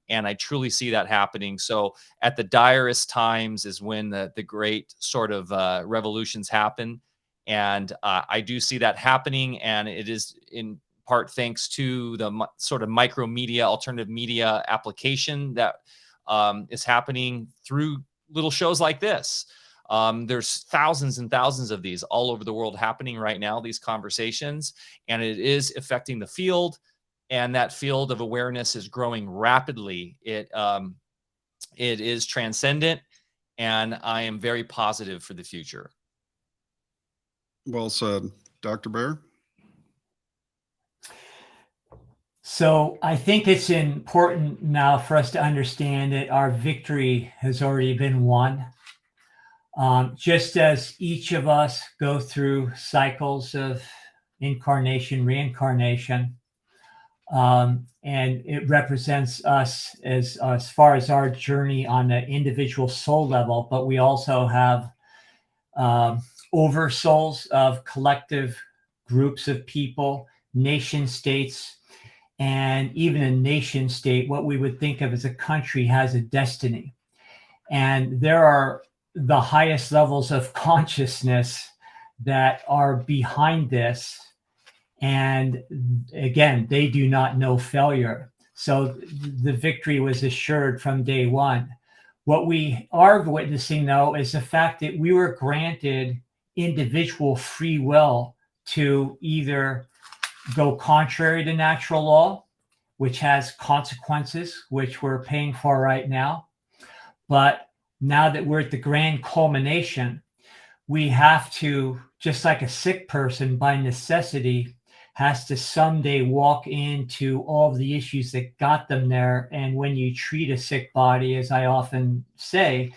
And I truly see that happening. So at the direst times is when the great sort of revolutions happen. And I do see that happening. And it is in part thanks to the sort of micro media, alternative media application that is happening through little shows like this. There's thousands and thousands of these all over the world happening right now, these conversations, and it is affecting the field. And that field of awareness is growing rapidly. It is transcendent, and I am very positive for the future. Well said. Dr. Barre? So I think it's important now for us to understand that our victory has already been won. Just as each of us go through cycles of incarnation, reincarnation, and it represents us as far as our journey on the individual soul level, but we also have oversouls of collective groups of people, nation states, and even a nation state, what we would think of as a country, has a destiny. And there are the highest levels of consciousness that are behind this. And again, they do not know failure. So the victory was assured from day one. What we are witnessing, though, is the fact that we were granted individual free will to either go contrary to natural law, which has consequences, which we're paying for right now. But now that we're at the grand culmination, we have to, just like a sick person by necessity, has to someday walk into all the issues that got them there. And when you treat a sick body, as I often say,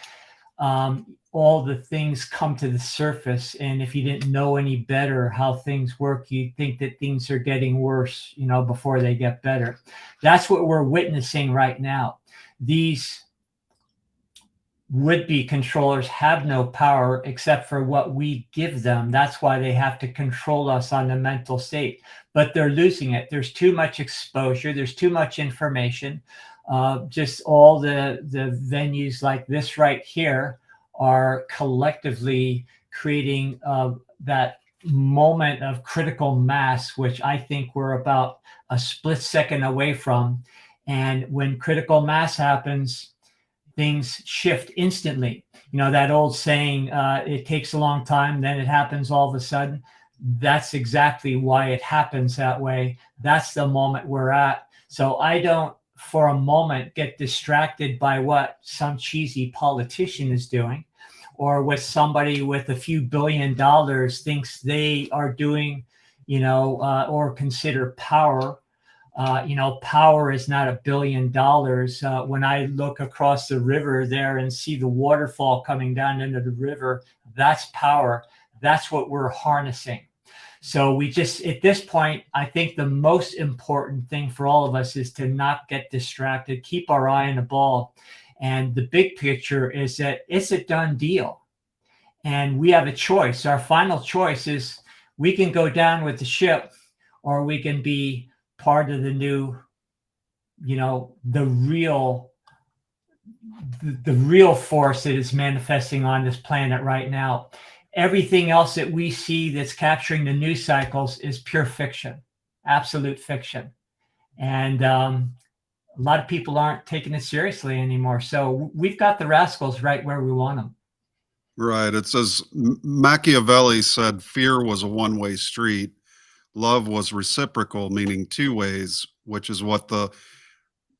all the things come to the surface. And if you didn't know any better how things work, you'd think that things are getting worse, before they get better. That's what we're witnessing right now. These would-be controllers have no power except for what we give them. That's why they have to control us on the mental state. But they're losing it. There's too much exposure. There's too much information. Just all the venues like this right here are collectively creating that moment of critical mass, which I think we're about a split second away from. And when critical mass happens, things shift instantly. That old saying, it takes a long time, then it happens all of a sudden. That's exactly why it happens that way. That's the moment we're at. So I don't, for a moment, get distracted by what some cheesy politician is doing, or what somebody with a few $1 billion thinks they are doing, or consider power. Power is not $1 billion. When I look across the river there and see the waterfall coming down into the river, that's power. That's what we're harnessing. So we just, at this point, I think the most important thing for all of us is to not get distracted, keep our eye on the ball. And the big picture is that it's a done deal. And we have a choice. Our final choice is we can go down with the ship, or we can be part of the new, the real force that is manifesting on this planet right now. Everything else that we see that's capturing the news cycles is pure fiction, absolute fiction. And a lot of people aren't taking it seriously anymore. So we've got the rascals right where we want them. Right. It says Machiavelli said fear was a one-way street. Love was reciprocal, meaning two ways, which is what the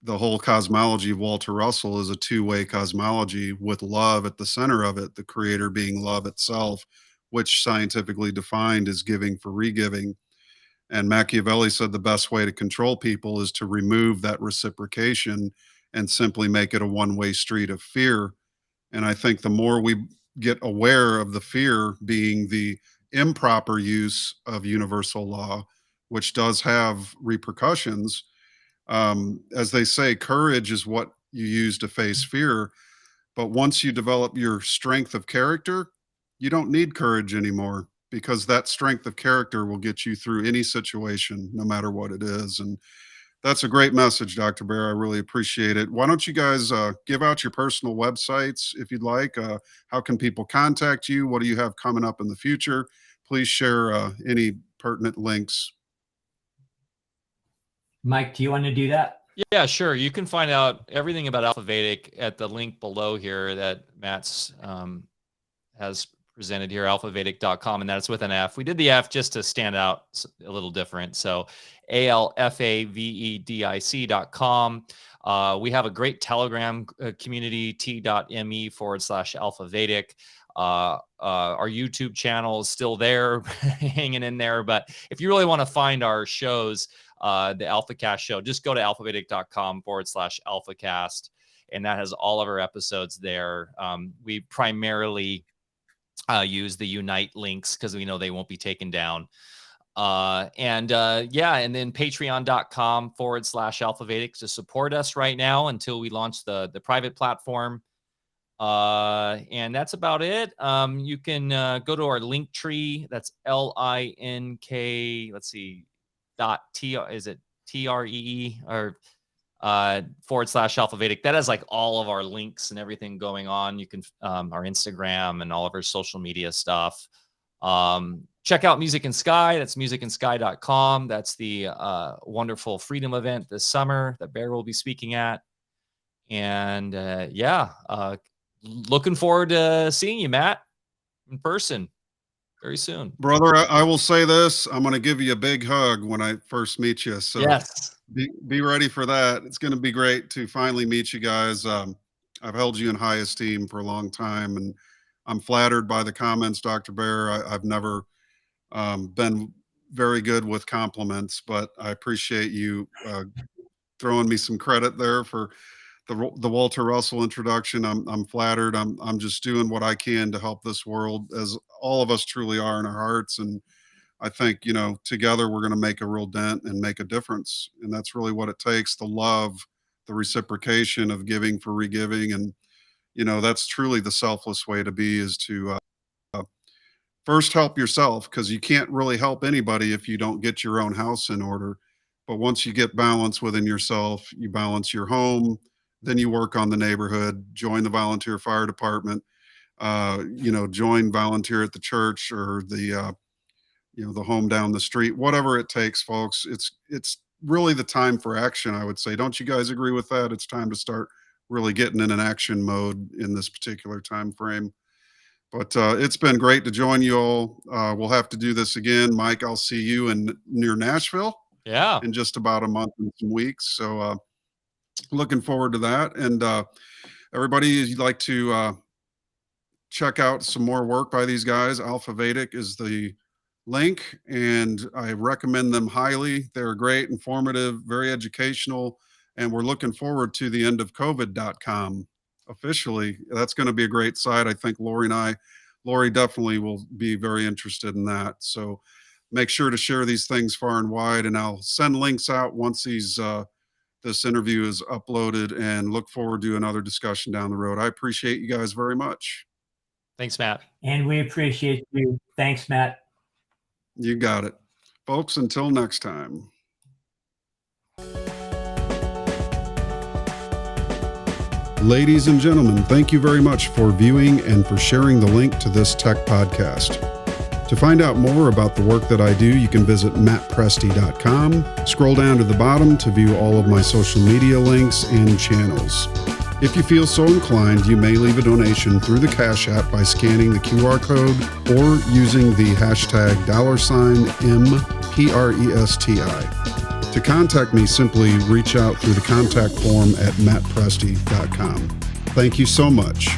whole cosmology of Walter Russell is, a two-way cosmology with love at the center of it, the creator being love itself, which scientifically defined is giving for regiving. And Machiavelli said the best way to control people is to remove that reciprocation and simply make it a one-way street of fear. And I think the more we get aware of the fear being the improper use of universal law, which does have repercussions, as they say, courage is what you use to face fear. But once you develop your strength of character, you don't need courage anymore, because that strength of character will get you through any situation, no matter what it is. And that's a great message, Dr. Barre. I really appreciate it. Why don't you guys give out your personal websites if you'd like? How can people contact you? What do you have coming up in the future? Please share any pertinent links. Mike, do you want to do that? Yeah, sure. You can find out everything about AlfaVedic at the link below here that Matt's has presented here, alfavedic.com, and that's with an F. We did the F just to stand out a little different. So ALFAVEDIC.com. We have a great Telegram community, t.me/AlfaVedic. Our YouTube channel is still there, hanging in there. But if you really want to find our shows, the AlphaCast show, just go to alfavedic.com/AlphaCast, and that has all of our episodes there. We primarily use the Unite links because we know they won't be taken down. And then patreon.com/AlfaVedic to support us right now until we launch the private platform. And that's about it. You can go to our link tree. That's LINK, let's see, is it TREE or /AlfaVedic. That has like all of our links and everything going on. You can our Instagram and all of our social media stuff. Check out Music and Sky. That's musicandsky.com. That's the wonderful freedom event this summer that Barre will be speaking at. And looking forward to seeing you, Matt, in person very soon. Brother, I will say this. I'm going to give you a big hug when I first meet you. So yes, be ready for that. It's going to be great to finally meet you guys. I've held you in high esteem for a long time, and I'm flattered by the comments, Dr. Barre. I've never been very good with compliments, but I appreciate you throwing me some credit there for the Walter Russell introduction. I'm flattered. I'm just doing what I can to help this world, as all of us truly are in our hearts. And I think, together we're going to make a real dent and make a difference. And that's really what it takes, the love, the reciprocation of giving for regiving. And, that's truly the selfless way to be, is to first help yourself, because you can't really help anybody if you don't get your own house in order. But once you get balance within yourself, you balance your home, then you work on the neighborhood, join the volunteer fire department, join volunteer at the church or the home down the street, whatever it takes, folks. It's really the time for action, I would say. Don't you guys agree with that? It's time to start really getting in an action mode in this particular time frame. But it's been great to join you all. We'll have to do this again. Mike, I'll see you near Nashville. Yeah. In just about a month and some weeks. So looking forward to that. And everybody, you'd like to check out some more work by these guys. AlfaVedic is the link, and I recommend them highly. They're great, informative, very educational, and we're looking forward to the end of COVID.com officially. That's going to be a great site. I think Lori definitely will be very interested in that. So make sure to share these things far and wide, and I'll send links out once this interview is uploaded, and look forward to another discussion down the road. I appreciate you guys very much. Thanks, Matt. And we appreciate you. Thanks, Matt. You got it. Folks, until next time. Ladies and gentlemen, thank you very much for viewing and for sharing the link to this tech podcast. To find out more about the work that I do, you can visit mattpresti.com. Scroll down to the bottom to view all of my social media links and channels. If you feel so inclined, you may leave a donation through the Cash App by scanning the QR code or using the hashtag $MPRESTI. To contact me, simply reach out through the contact form at mattpresti.com. Thank you so much.